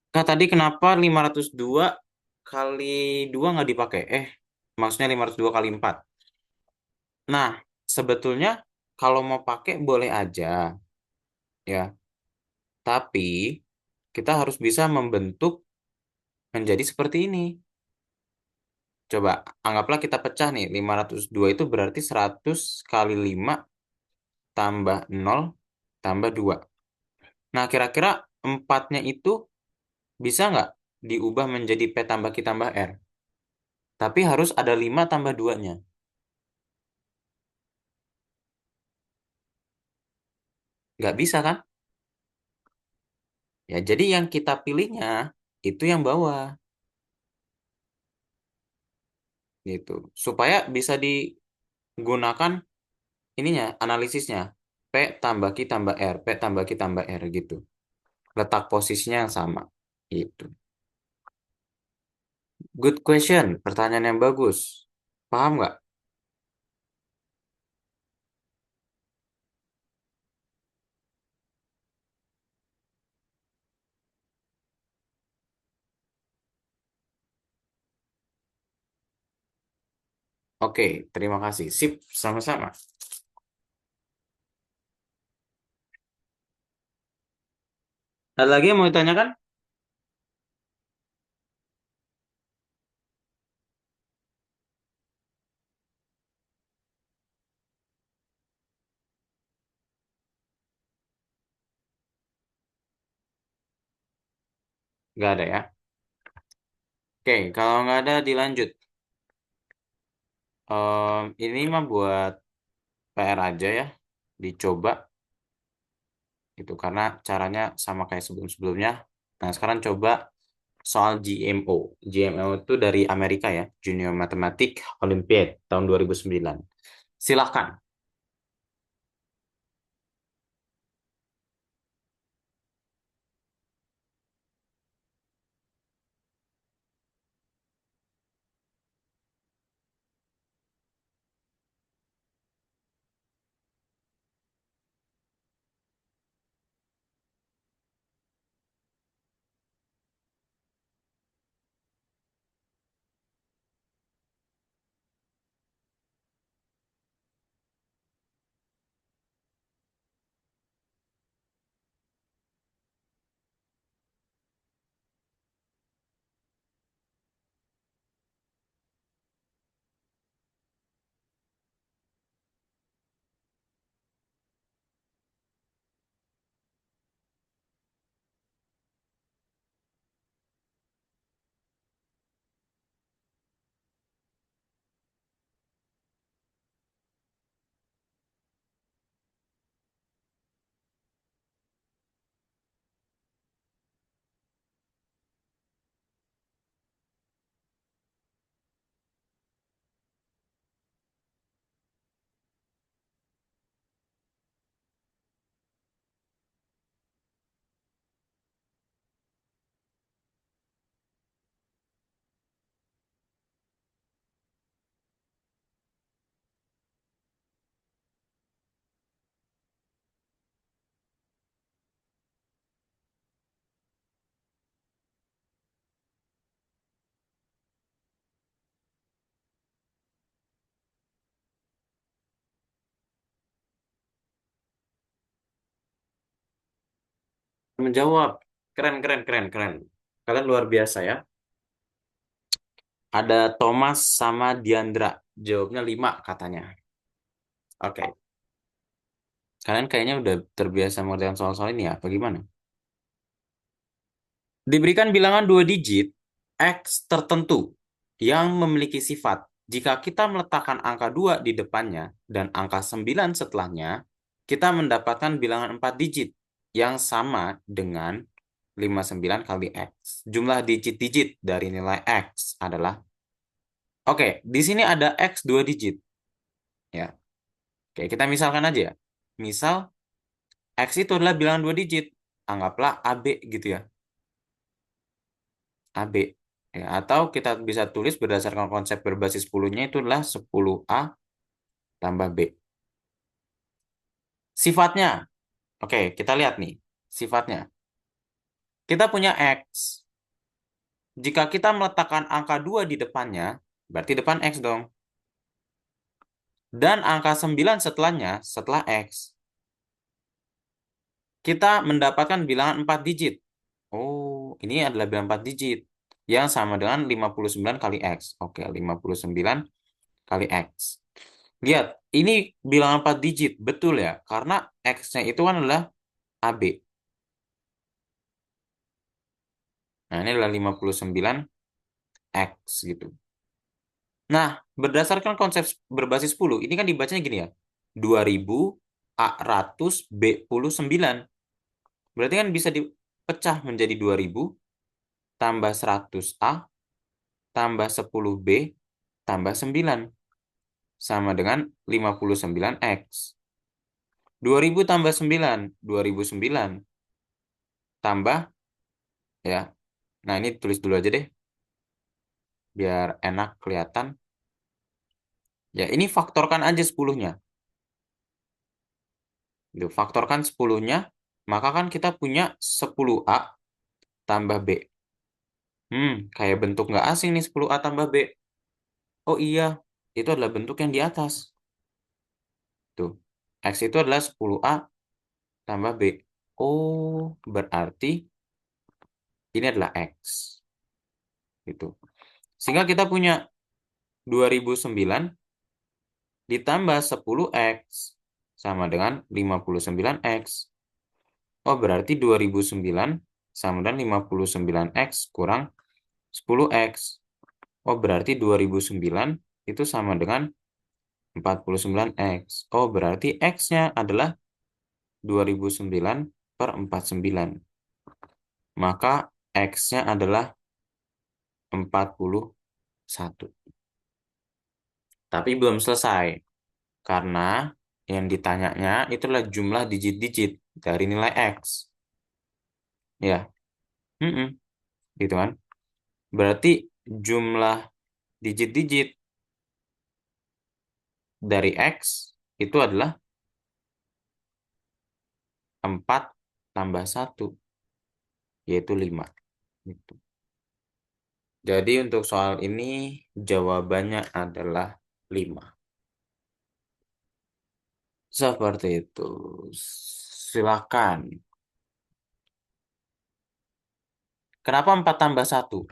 Kak, tadi kenapa 502 kali 2 nggak dipakai? Maksudnya 502 kali 4. Nah, sebetulnya kalau mau pakai boleh aja, ya. Tapi kita harus bisa membentuk menjadi seperti ini. Coba anggaplah kita pecah nih, 502 itu berarti 100 kali 5 tambah 0 tambah 2. Nah, kira-kira empatnya itu bisa nggak diubah menjadi P tambah Q tambah R? Tapi harus ada 5 tambah 2-nya. Nggak bisa kan? Ya, jadi yang kita pilihnya itu yang bawah gitu. Supaya bisa digunakan ininya, analisisnya. P tambah Q tambah R, P tambah Q tambah R gitu. Letak posisinya yang sama. Gitu. Good question, pertanyaan yang bagus. Paham nggak? Oke, terima kasih. Sip, sama-sama. Ada lagi yang mau ditanyakan? Nggak ada ya? Oke, kalau nggak ada dilanjut. Ini mah buat PR aja ya, dicoba gitu karena caranya sama kayak sebelum-sebelumnya. Nah, sekarang coba soal GMO. GMO itu dari Amerika ya, Junior Mathematics Olympiad tahun 2009. Silahkan. Menjawab. Keren, keren, keren, keren. Kalian luar biasa ya. Ada Thomas sama Diandra. Jawabnya 5 katanya. Oke. Kalian kayaknya udah terbiasa mengerjakan soal-soal ini ya, apa gimana? Diberikan bilangan 2 digit X tertentu yang memiliki sifat. Jika kita meletakkan angka 2 di depannya dan angka 9 setelahnya, kita mendapatkan bilangan 4 digit yang sama dengan 59 kali X. Jumlah digit-digit dari nilai X adalah, oke, di sini ada X 2 digit. Ya, oke, kita misalkan aja ya. Misal, X itu adalah bilangan 2 digit. Anggaplah AB gitu ya. AB. Ya, atau kita bisa tulis berdasarkan konsep berbasis 10-nya itu adalah 10A tambah B. Sifatnya. Oke, kita lihat nih. Sifatnya. Kita punya X. Jika kita meletakkan angka 2 di depannya, berarti depan X dong. Dan angka 9 setelahnya, setelah X. Kita mendapatkan bilangan 4 digit. Oh, ini adalah bilangan 4 digit. Yang sama dengan 59 kali X. Oke, 59 kali X. Lihat, ini bilangan 4 digit, betul ya? Karena X-nya itu kan adalah AB. Nah, ini adalah 59 X gitu. Nah, berdasarkan konsep berbasis 10, ini kan dibacanya gini ya. 2000 A ratus B puluh 9. Berarti kan bisa dipecah menjadi 2000 tambah 100 A tambah 10 B tambah 9. Sama dengan 59 X. 2000 tambah 9, 2009 tambah ya. Nah, ini tulis dulu aja deh biar enak kelihatan. Ya, ini faktorkan aja 10-nya. Gitu, faktorkan 10-nya, maka kan kita punya 10A tambah B. Kayak bentuk nggak asing nih 10A tambah B. Oh iya, itu adalah bentuk yang di atas. Tuh, X itu adalah 10A tambah B. Oh, berarti ini adalah X. Gitu. Sehingga kita punya 2009 ditambah 10X sama dengan 59X. Oh, berarti 2009 sama dengan 59X kurang 10X. Oh, berarti 2009 itu sama dengan 49X. Oh, berarti X-nya adalah 2009 per 49. Maka X-nya adalah 41. Tapi belum selesai. Karena yang ditanyanya itulah jumlah digit-digit dari nilai X. Ya, mm-mm, gitu kan. Berarti jumlah digit-digit dari X itu adalah 4 tambah 1, yaitu 5. Gitu. Jadi untuk soal ini jawabannya adalah 5. Seperti itu. Silakan. Kenapa 4 tambah 1?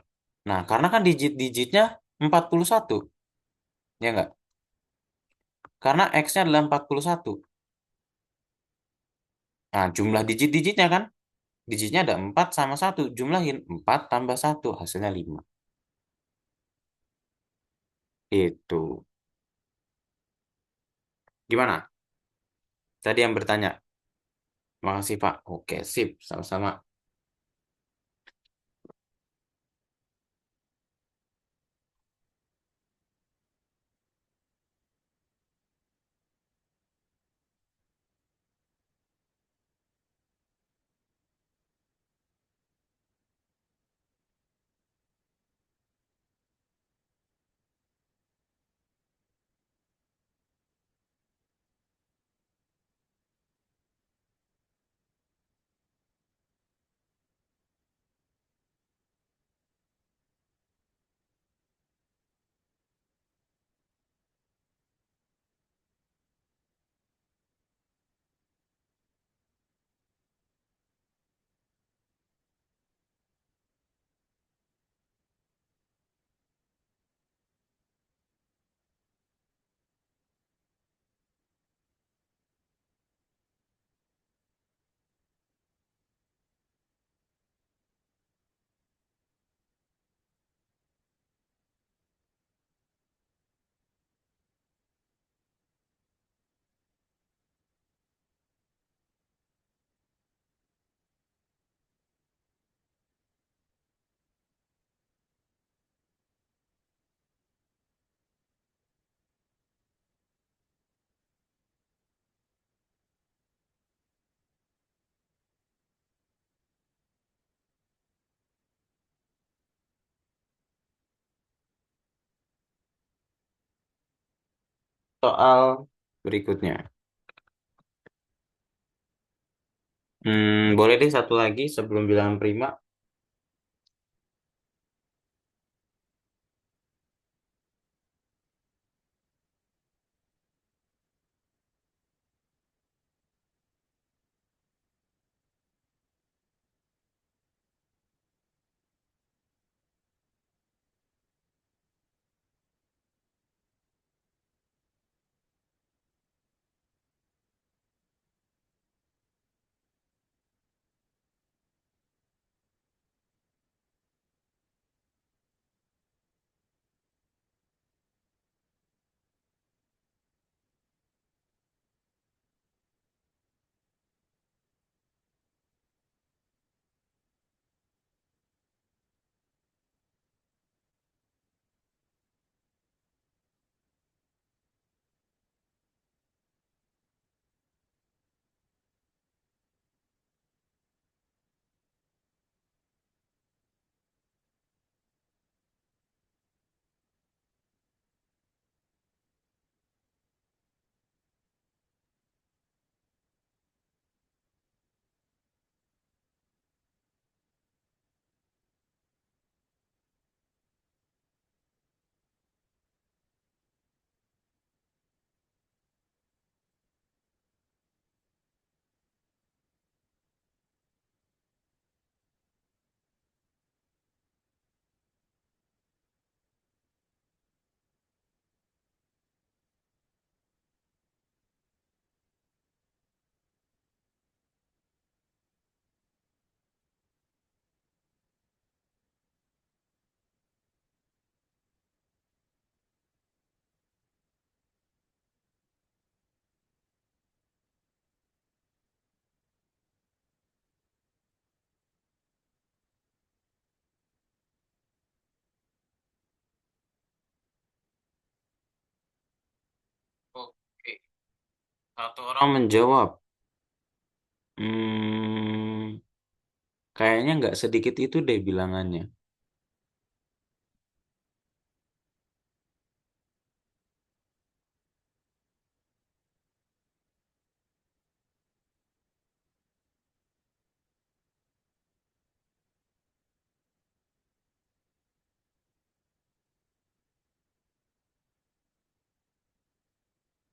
Nah, karena kan digit-digitnya 41. Ya enggak? Karena X-nya adalah 41. Nah, jumlah digit-digitnya kan? Digitnya ada 4 sama 1. Jumlahin 4 tambah 1. Hasilnya 5. Itu. Gimana? Tadi yang bertanya. Makasih, Pak. Oke, sip. Sama-sama. soal berikutnya. Boleh deh satu lagi sebelum bilangan prima. Oke, satu orang menjawab. Hmm, kayaknya nggak sedikit itu deh bilangannya.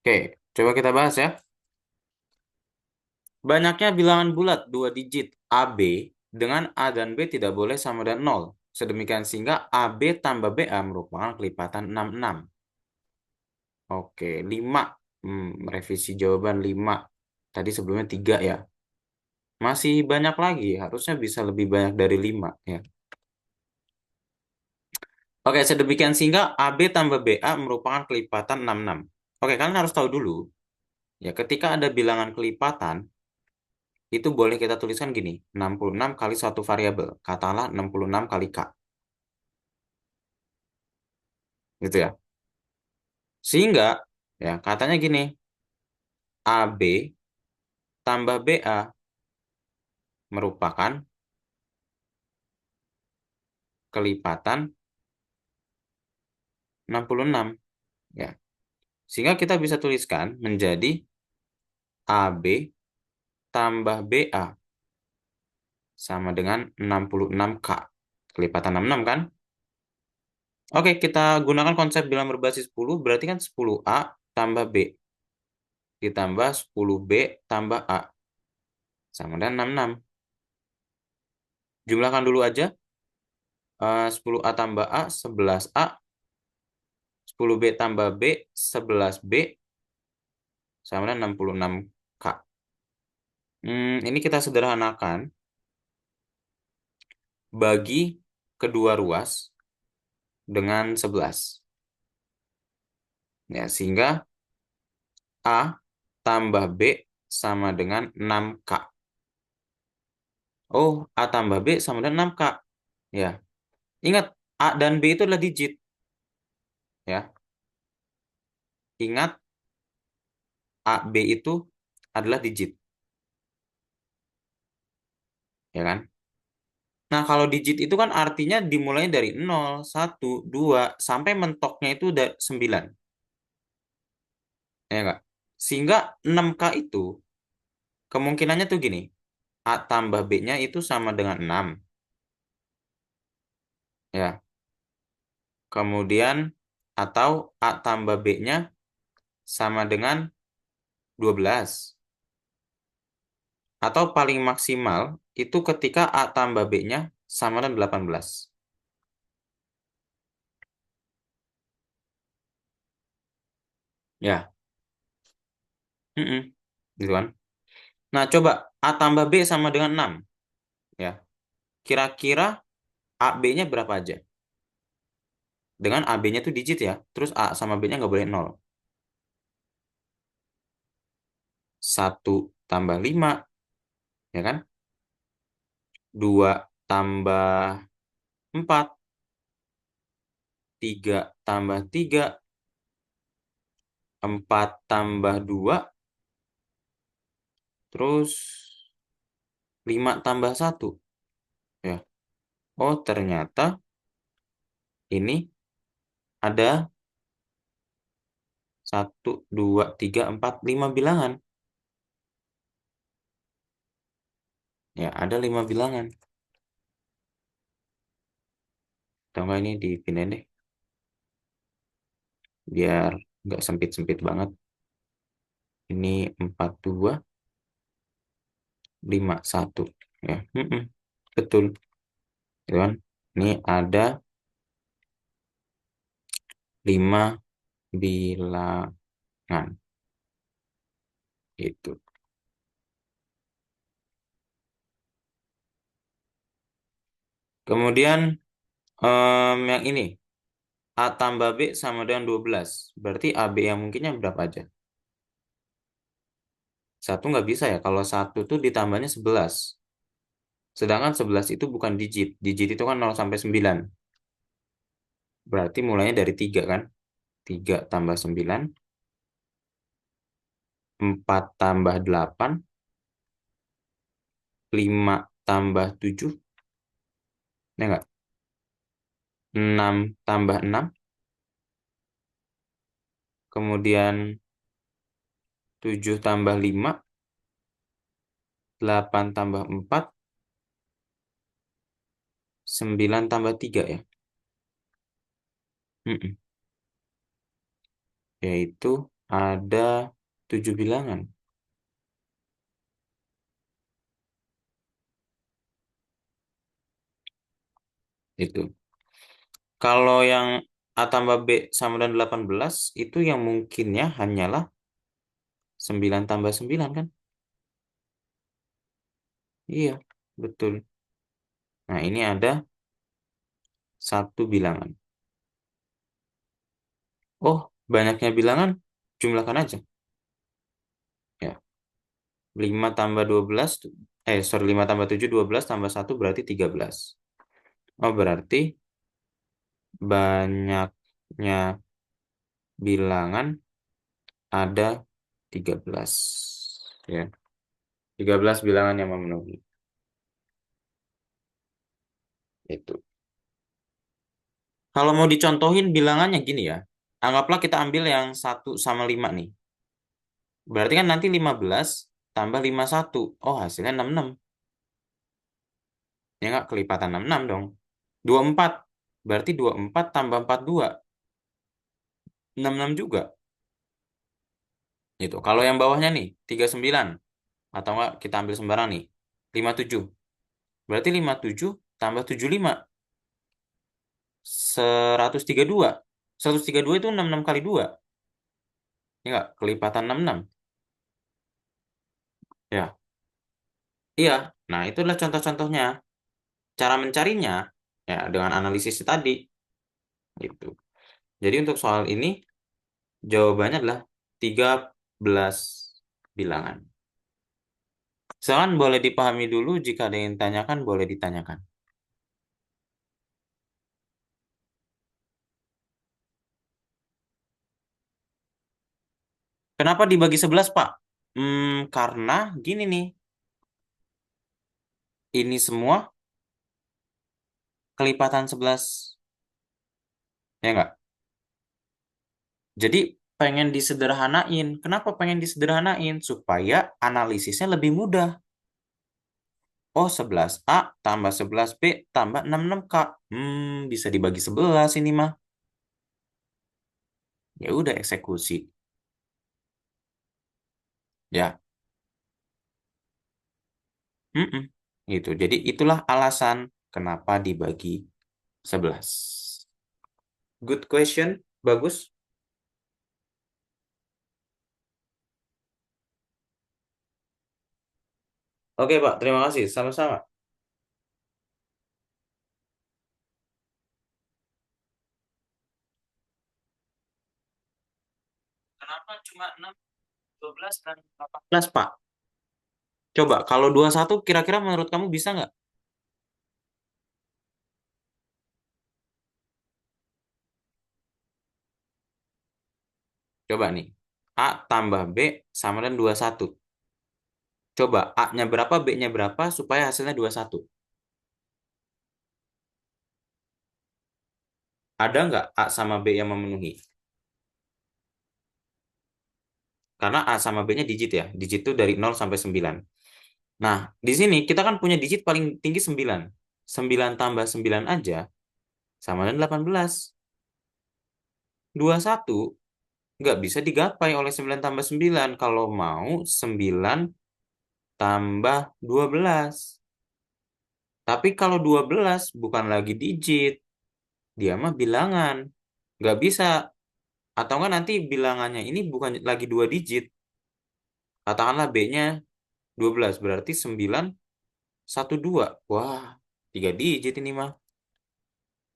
Oke, coba kita bahas ya. Banyaknya bilangan bulat dua digit AB dengan A dan B tidak boleh sama dengan nol. Sedemikian sehingga AB tambah BA merupakan kelipatan 66. Oke, 5. Revisi jawaban 5. Tadi sebelumnya 3 ya. Masih banyak lagi, harusnya bisa lebih banyak dari 5 ya. Oke, sedemikian sehingga AB tambah BA merupakan kelipatan 66. Oke, kalian harus tahu dulu, ya ketika ada bilangan kelipatan, itu boleh kita tuliskan gini, 66 kali suatu variabel, katakanlah 66 kali K, gitu ya. Sehingga, ya katanya gini, AB tambah BA merupakan kelipatan 66, ya. Sehingga kita bisa tuliskan menjadi AB tambah BA sama dengan 66K. Kelipatan 66 kan? Oke, kita gunakan konsep bilangan berbasis 10, berarti kan 10A tambah B ditambah 10B tambah A sama dengan 66. Jumlahkan dulu aja. 10A tambah A, 11A. 10B tambah B, 11B sama dengan 66K. Ini kita sederhanakan. Bagi kedua ruas dengan 11. Ya, sehingga A tambah B sama dengan 6K. Oh, A tambah B sama dengan 6K. Ya, ingat A dan B itu adalah digit. Ya, ingat A, B itu adalah digit. Ya kan? Nah, kalau digit itu kan artinya dimulai dari 0, 1, 2, sampai mentoknya itu udah 9. Ya enggak? Sehingga 6K itu kemungkinannya tuh gini. A tambah B-nya itu sama dengan 6. Ya. Kemudian atau A tambah B-nya sama dengan 12. Atau paling maksimal itu ketika A tambah B-nya sama dengan 18. Ya. Mm-mm. Gitu kan. Nah, coba A tambah B sama dengan 6. Ya. Kira-kira A B-nya berapa aja? Dengan A B-nya itu digit ya. Terus A sama B-nya nggak boleh 0. 1 tambah 5, ya kan? 2 tambah 4, 3 tambah 3, 4 tambah 2, terus 5 tambah 1. Ya. Oh, ternyata ini ada 1, 2, 3, 4, 5 bilangan. Ya, ada 5 bilangan. Atau enggak ini dipindahin deh. Biar nggak sempit-sempit banget. Ini 42, 51. Ya, betul. Ya kan? Ini ada 5 bilangan. Itu. Kemudian yang ini. A tambah B sama dengan 12. Berarti AB yang mungkinnya berapa aja? Satu nggak bisa ya. Kalau satu tuh ditambahnya 11. Sedangkan 11 itu bukan digit. Digit itu kan 0 sampai 9. Berarti mulainya dari 3 kan? 3 tambah 9. 4 tambah 8. 5 tambah 7. Ya nggak? 6 tambah 6. Kemudian 7 tambah 5. 8 tambah 4. 9 tambah 3 ya. Mm-mm. Yaitu ada 7 bilangan. Itu. Kalau yang A tambah B sama dengan 18, itu yang mungkinnya hanyalah 9 tambah 9 kan? Iya, betul. Nah, ini ada 1 bilangan. Oh, banyaknya bilangan, jumlahkan aja. Ya, 5 tambah 12, sorry, 5 tambah 7, 12 tambah 1 berarti 13. Oh, berarti banyaknya bilangan ada 13. Ya, 13 bilangan yang memenuhi. Itu. Kalau mau dicontohin bilangannya gini ya. Anggaplah kita ambil yang 1 sama 5 nih. Berarti kan nanti 15 tambah 51. Oh, hasilnya 66. Ya nggak? Kelipatan 66 dong. 24. Berarti 24 tambah 42. 66 juga. Gitu. Kalau yang bawahnya nih, 39. Atau enggak kita ambil sembarang nih. 57. Berarti 57 tambah 75. 132. 132 itu 66 kali 2. Ya nggak? Kelipatan 66. Ya. Iya. Nah, itulah contoh-contohnya. Cara mencarinya ya dengan analisis tadi gitu. Jadi untuk soal ini jawabannya adalah 13 bilangan. Silakan boleh dipahami dulu, jika ada yang ditanyakan boleh ditanyakan. Kenapa dibagi 11, Pak? Karena gini nih, ini semua kelipatan 11. Ya enggak? Jadi pengen disederhanain. Kenapa pengen disederhanain? Supaya analisisnya lebih mudah. Oh, 11A tambah 11B tambah 66K. Bisa dibagi 11 ini mah. Ya udah eksekusi. Ya, mm-mm. Gitu. Jadi itulah alasan kenapa dibagi 11. Good question. Bagus. Oke, Pak. Terima kasih. Sama-sama. Kenapa cuma 6, 12, dan 18, Pak? Coba, kalau 21 kira-kira menurut kamu bisa nggak? Coba nih. A tambah B sama dengan 21. Coba A-nya berapa, B-nya berapa supaya hasilnya 21. Ada nggak A sama B yang memenuhi? Karena A sama B-nya digit ya. Digit itu dari 0 sampai 9. Nah, di sini kita kan punya digit paling tinggi 9. 9 tambah 9 aja sama dengan 18. 21 nggak bisa digapai oleh 9 tambah 9. Kalau mau 9 tambah 12. Tapi kalau 12 bukan lagi digit. Dia mah bilangan. Nggak bisa. Atau nggak nanti bilangannya ini bukan lagi 2 digit. Katakanlah B-nya 12. Berarti 9, 1, 2. Wah, 3 digit ini mah.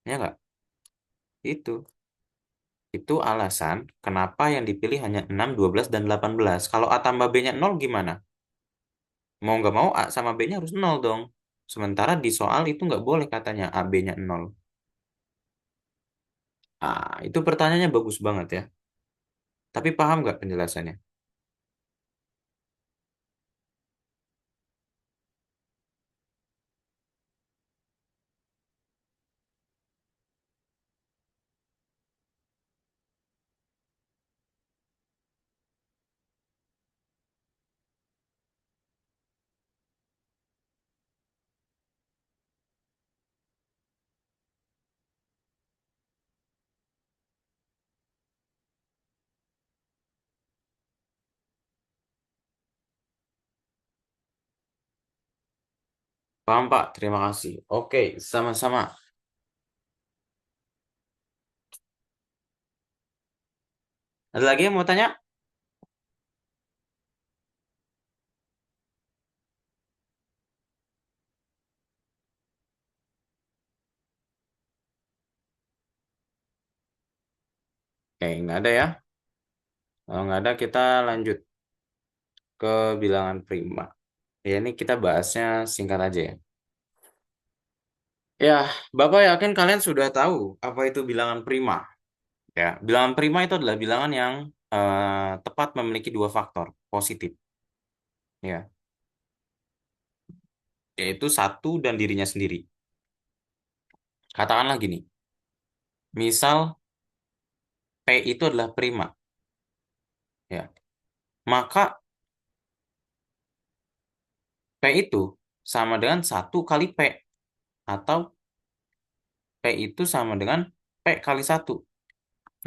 Ya nggak? Itu. Itu alasan kenapa yang dipilih hanya 6, 12, dan 18. Kalau A tambah B-nya 0 gimana? Mau nggak mau A sama B-nya harus 0 dong. Sementara di soal itu nggak boleh katanya A, B-nya 0. Itu pertanyaannya bagus banget ya. Tapi paham nggak penjelasannya? Paham, Pak. Terima kasih. Oke, sama-sama. Ada lagi yang mau tanya? Oke, nggak ada ya. Kalau nggak ada, kita lanjut ke bilangan prima. Ya, ini kita bahasnya singkat aja ya. Ya, Bapak yakin kalian sudah tahu apa itu bilangan prima. Ya, bilangan prima itu adalah bilangan yang tepat memiliki dua faktor positif. Ya, yaitu satu dan dirinya sendiri. Katakanlah gini, misal P itu adalah prima. Ya, maka P itu sama dengan satu kali P. Atau P itu sama dengan P kali satu.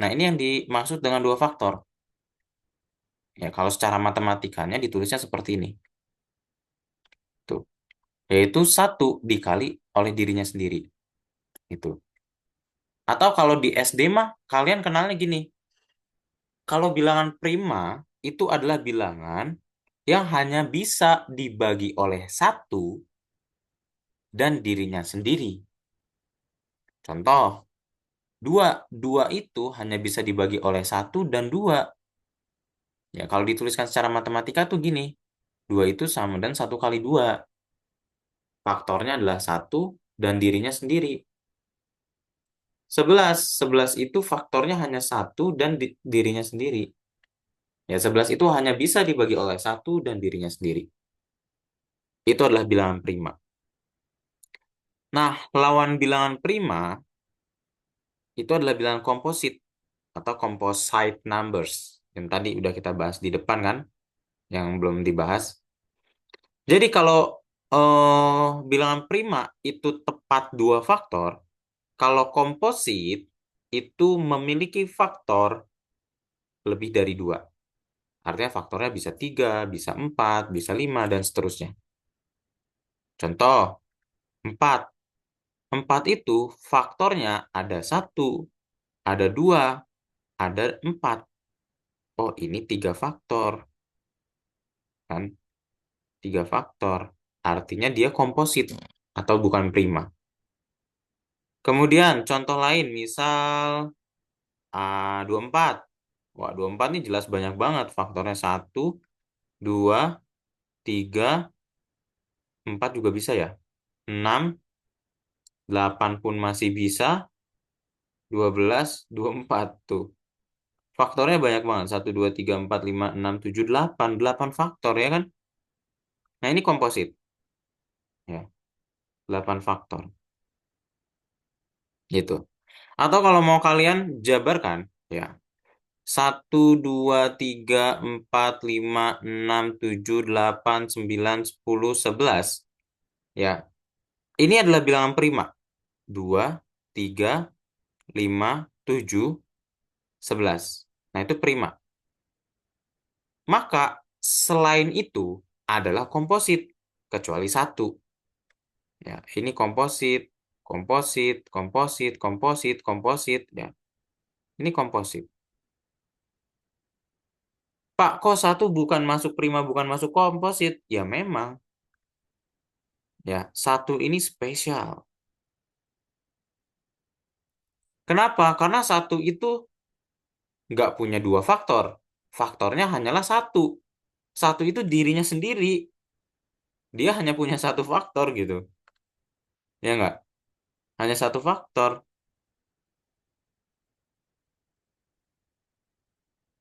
Nah, ini yang dimaksud dengan dua faktor. Ya, kalau secara matematikanya ditulisnya seperti ini. Tuh. Yaitu satu dikali oleh dirinya sendiri. Itu. Atau kalau di SD mah, kalian kenalnya gini. Kalau bilangan prima, itu adalah bilangan yang hanya bisa dibagi oleh satu dan dirinya sendiri. Contoh, dua. Dua itu hanya bisa dibagi oleh satu dan dua. Ya, kalau dituliskan secara matematika tuh gini. Dua itu sama dan satu kali dua. Faktornya adalah satu dan dirinya sendiri. 11. 11 itu faktornya hanya satu dan dirinya sendiri. Ya, 11 itu hanya bisa dibagi oleh satu dan dirinya sendiri. Itu adalah bilangan prima. Nah, lawan bilangan prima itu adalah bilangan komposit. atau composite numbers. Yang tadi udah kita bahas di depan kan, yang belum dibahas. Jadi kalau bilangan prima itu tepat dua faktor, kalau komposit itu memiliki faktor lebih dari dua. Artinya faktornya bisa tiga, bisa empat, bisa lima, dan seterusnya. Contoh, empat. Empat itu faktornya ada satu, ada dua, ada empat. Oh, ini tiga faktor. Kan? Tiga faktor. Artinya dia komposit atau bukan prima. Kemudian contoh lain, misal 24. Wah, 24 ini jelas banyak banget. Faktornya satu, dua, tiga, empat juga bisa ya. Enam, 8 pun masih bisa. 12, 24 tuh. Faktornya banyak banget. Satu, 2, 3, 4, 5, 6, 7, 8. 8 faktor ya kan? Nah, ini komposit. Ya, 8 faktor. Gitu. Atau kalau mau kalian jabarkan, ya. Satu, 2, 3, 4, 5, 6, 7, 8, 9, 10, 11. Ya, ini adalah bilangan prima. 2, 3, 5, 7, 11. Nah, itu prima. Maka, selain itu adalah komposit. Kecuali satu. Ya, ini komposit, komposit, komposit, komposit, komposit. Ya, ini komposit. Pak, kok satu bukan masuk prima, bukan masuk komposit? Ya memang, ya satu ini spesial. Kenapa? Karena satu itu nggak punya dua faktor. Faktornya hanyalah satu. Satu itu dirinya sendiri. Dia hanya punya satu faktor gitu. Ya nggak? Hanya satu faktor.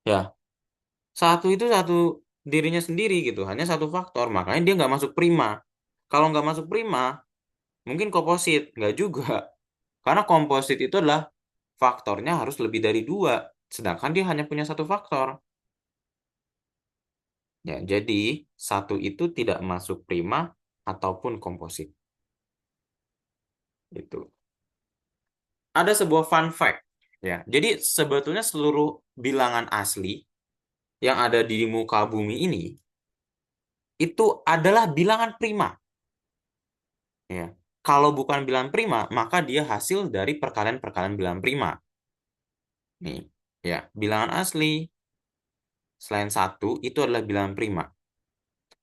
Ya, satu itu satu dirinya sendiri gitu. Hanya satu faktor. Makanya dia nggak masuk prima. Kalau nggak masuk prima, mungkin komposit. Nggak juga. Karena komposit itu adalah faktornya harus lebih dari dua. Sedangkan dia hanya punya satu faktor. Ya, jadi satu itu tidak masuk prima ataupun komposit. Itu. Ada sebuah fun fact. Ya, jadi sebetulnya seluruh bilangan asli yang ada di muka bumi ini itu adalah bilangan prima. Ya. Kalau bukan bilangan prima, maka dia hasil dari perkalian-perkalian bilangan prima. Nih, ya, bilangan asli selain satu itu adalah bilangan prima.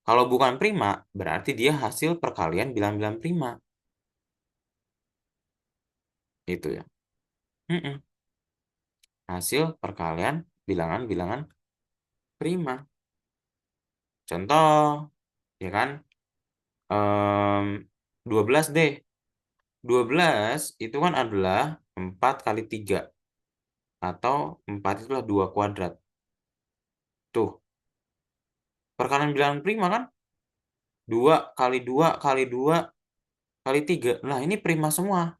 Kalau bukan prima, berarti dia hasil perkalian bilangan-bilangan prima. Itu ya. Mm-mm. Hasil perkalian bilangan-bilangan prima. Contoh, ya kan? Em, 12 deh. 12 itu kan adalah 4 kali 3. Atau 4 itu adalah 2 kuadrat. Tuh, perkalian bilangan prima kan? 2 kali 2 kali 2 kali 3. Nah, ini prima semua.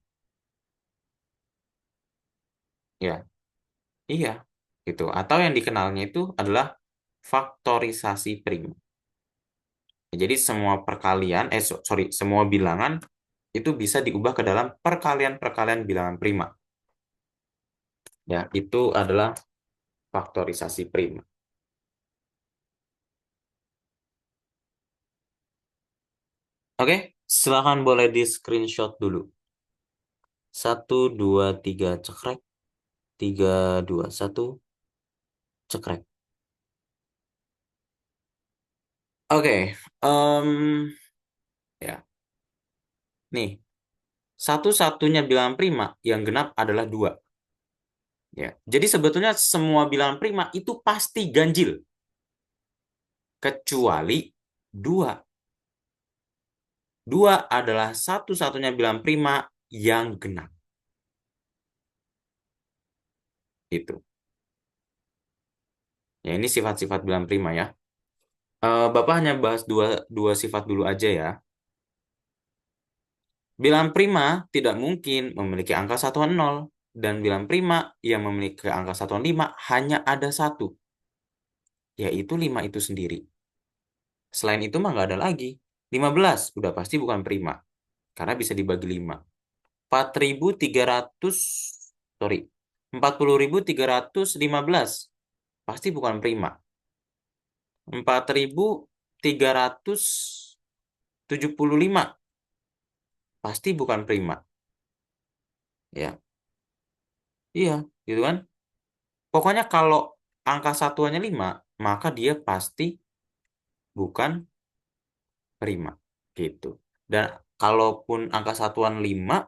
Ya, iya. Gitu. Atau yang dikenalnya itu adalah faktorisasi prima. Jadi semua perkalian, sorry, semua bilangan itu bisa diubah ke dalam perkalian-perkalian bilangan prima. Ya, itu adalah faktorisasi prima. Oke, silakan boleh di screenshot dulu. Satu, dua, tiga, cekrek. Tiga, dua, satu, cekrek. Oke, ya, nih, satu-satunya bilangan prima yang genap adalah dua. Ya, jadi sebetulnya semua bilangan prima itu pasti ganjil, kecuali dua. Dua adalah satu-satunya bilangan prima yang genap. Itu. Ya, ini sifat-sifat bilangan prima ya. Bapak hanya bahas dua sifat dulu aja ya. Bilangan prima tidak mungkin memiliki angka satuan nol. dan bilang prima yang memiliki angka satuan 5 hanya ada satu, yaitu 5 itu sendiri. Selain itu mah nggak ada lagi. 15 udah pasti bukan prima, karena bisa dibagi 5. 4.300, sorry, 40.315 pasti bukan prima. 4.375 pasti bukan prima. Ya, iya, gitu kan? Pokoknya kalau angka satuannya 5 maka dia pasti bukan prima. Gitu. Dan kalaupun angka satuan 5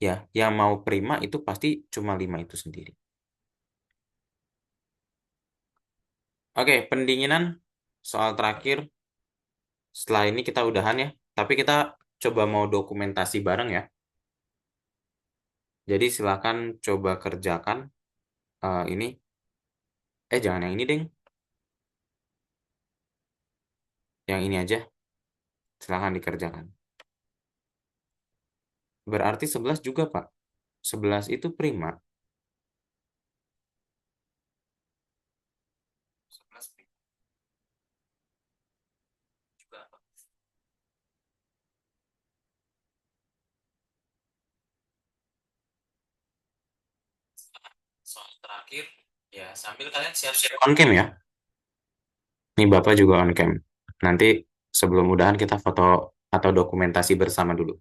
ya, yang mau prima itu pasti cuma 5 itu sendiri. Oke, pendinginan soal terakhir. Setelah ini kita udahan ya. Tapi kita coba mau dokumentasi bareng ya. Jadi silakan coba kerjakan ini. Jangan yang ini, deng. Yang ini aja. Silakan dikerjakan. Berarti 11 juga, Pak. 11 itu prima. 11 prima juga, Pak. Soal terakhir, ya sambil kalian siap-siap on cam ya. Ini Bapak juga on cam. Nanti sebelum udahan kita foto atau dokumentasi bersama dulu.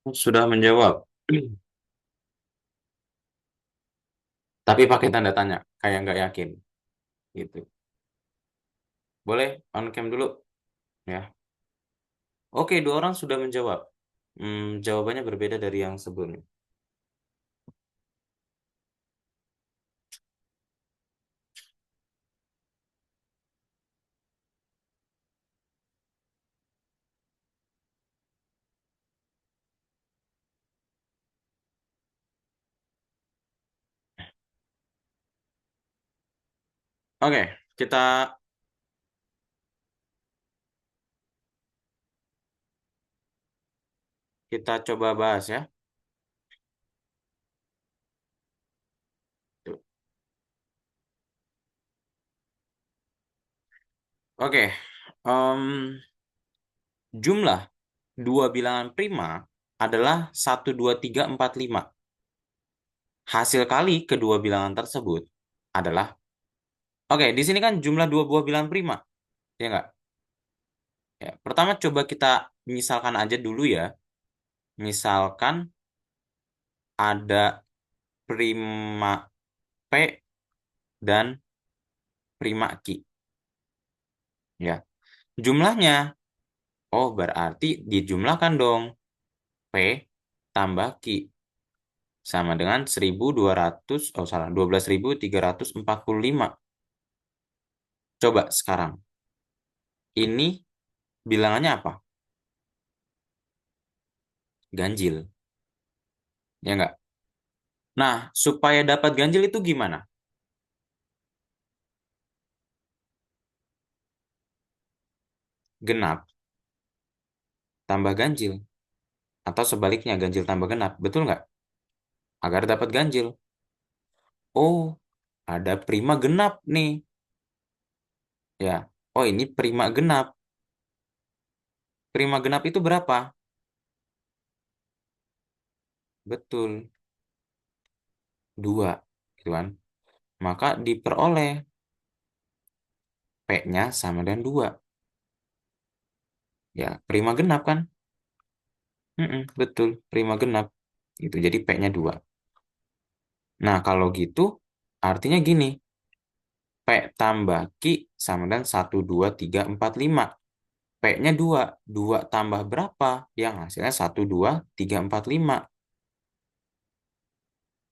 Sudah menjawab. Tapi pakai tanda tanya, kayak nggak yakin. Gitu. Boleh on cam dulu ya. Oke, dua orang sudah menjawab. Jawabannya berbeda dari yang sebelumnya. Oke, kita kita coba bahas ya. Tuh. Oke, em, jumlah dua bilangan prima adalah 1, 2, 3, 4, 5. Hasil kali kedua bilangan tersebut adalah, oke, di sini kan jumlah dua buah bilangan prima, ya nggak? Ya, pertama coba kita misalkan aja dulu ya. Misalkan ada prima P dan prima Q. Ya, jumlahnya. Oh, berarti dijumlahkan dong. P tambah Q sama dengan 1200, oh salah, 12.345. Coba sekarang. Ini bilangannya apa? Ganjil. Ya enggak? Nah, supaya dapat ganjil itu gimana? Genap tambah ganjil. Atau sebaliknya, ganjil tambah genap. Betul nggak? Agar dapat ganjil. Oh, ada prima genap nih. Ya. Oh, ini prima genap. Prima genap itu berapa? Betul, dua. Gitu kan? Maka diperoleh P-nya sama dengan dua. Ya, prima genap kan? Betul, prima genap. Itu jadi P-nya dua. Nah, kalau gitu, artinya gini. P tambah Q sama dengan 1, 2, 3, 4, 5. P-nya dua. 2 tambah berapa? Yang hasilnya 1, 2, 3, 4, 5.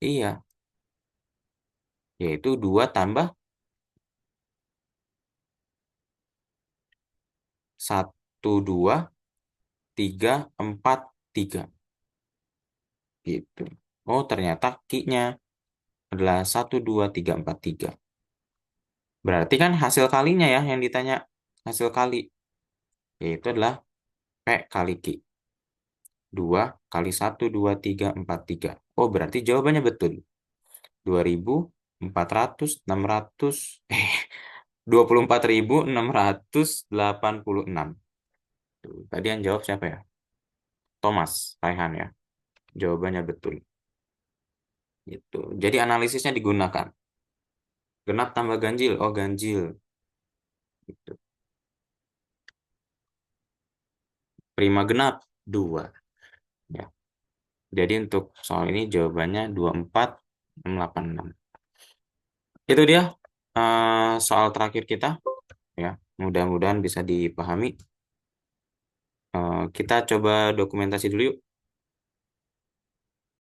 Iya, yaitu 2 tambah 1, 2, 3, 4, 3. Gitu. Oh, ternyata Q-nya adalah 1, 2, 3, 4, 3. Berarti kan hasil kalinya ya yang ditanya. Hasil kali. Yaitu adalah P kali Q. 2 kali 1, 2, 3, 4, 3. Oh, berarti jawabannya betul. 2400, 600, 24.686. Tuh, tadi yang jawab siapa ya? Thomas Raihan ya. Jawabannya betul. Gitu. Jadi analisisnya digunakan. Genap tambah ganjil. Oh, ganjil. Gitu. Prima genap 2. Ya. Jadi untuk soal ini jawabannya 24.686. Itu dia soal terakhir kita. Ya, mudah-mudahan bisa dipahami. Kita coba dokumentasi dulu yuk.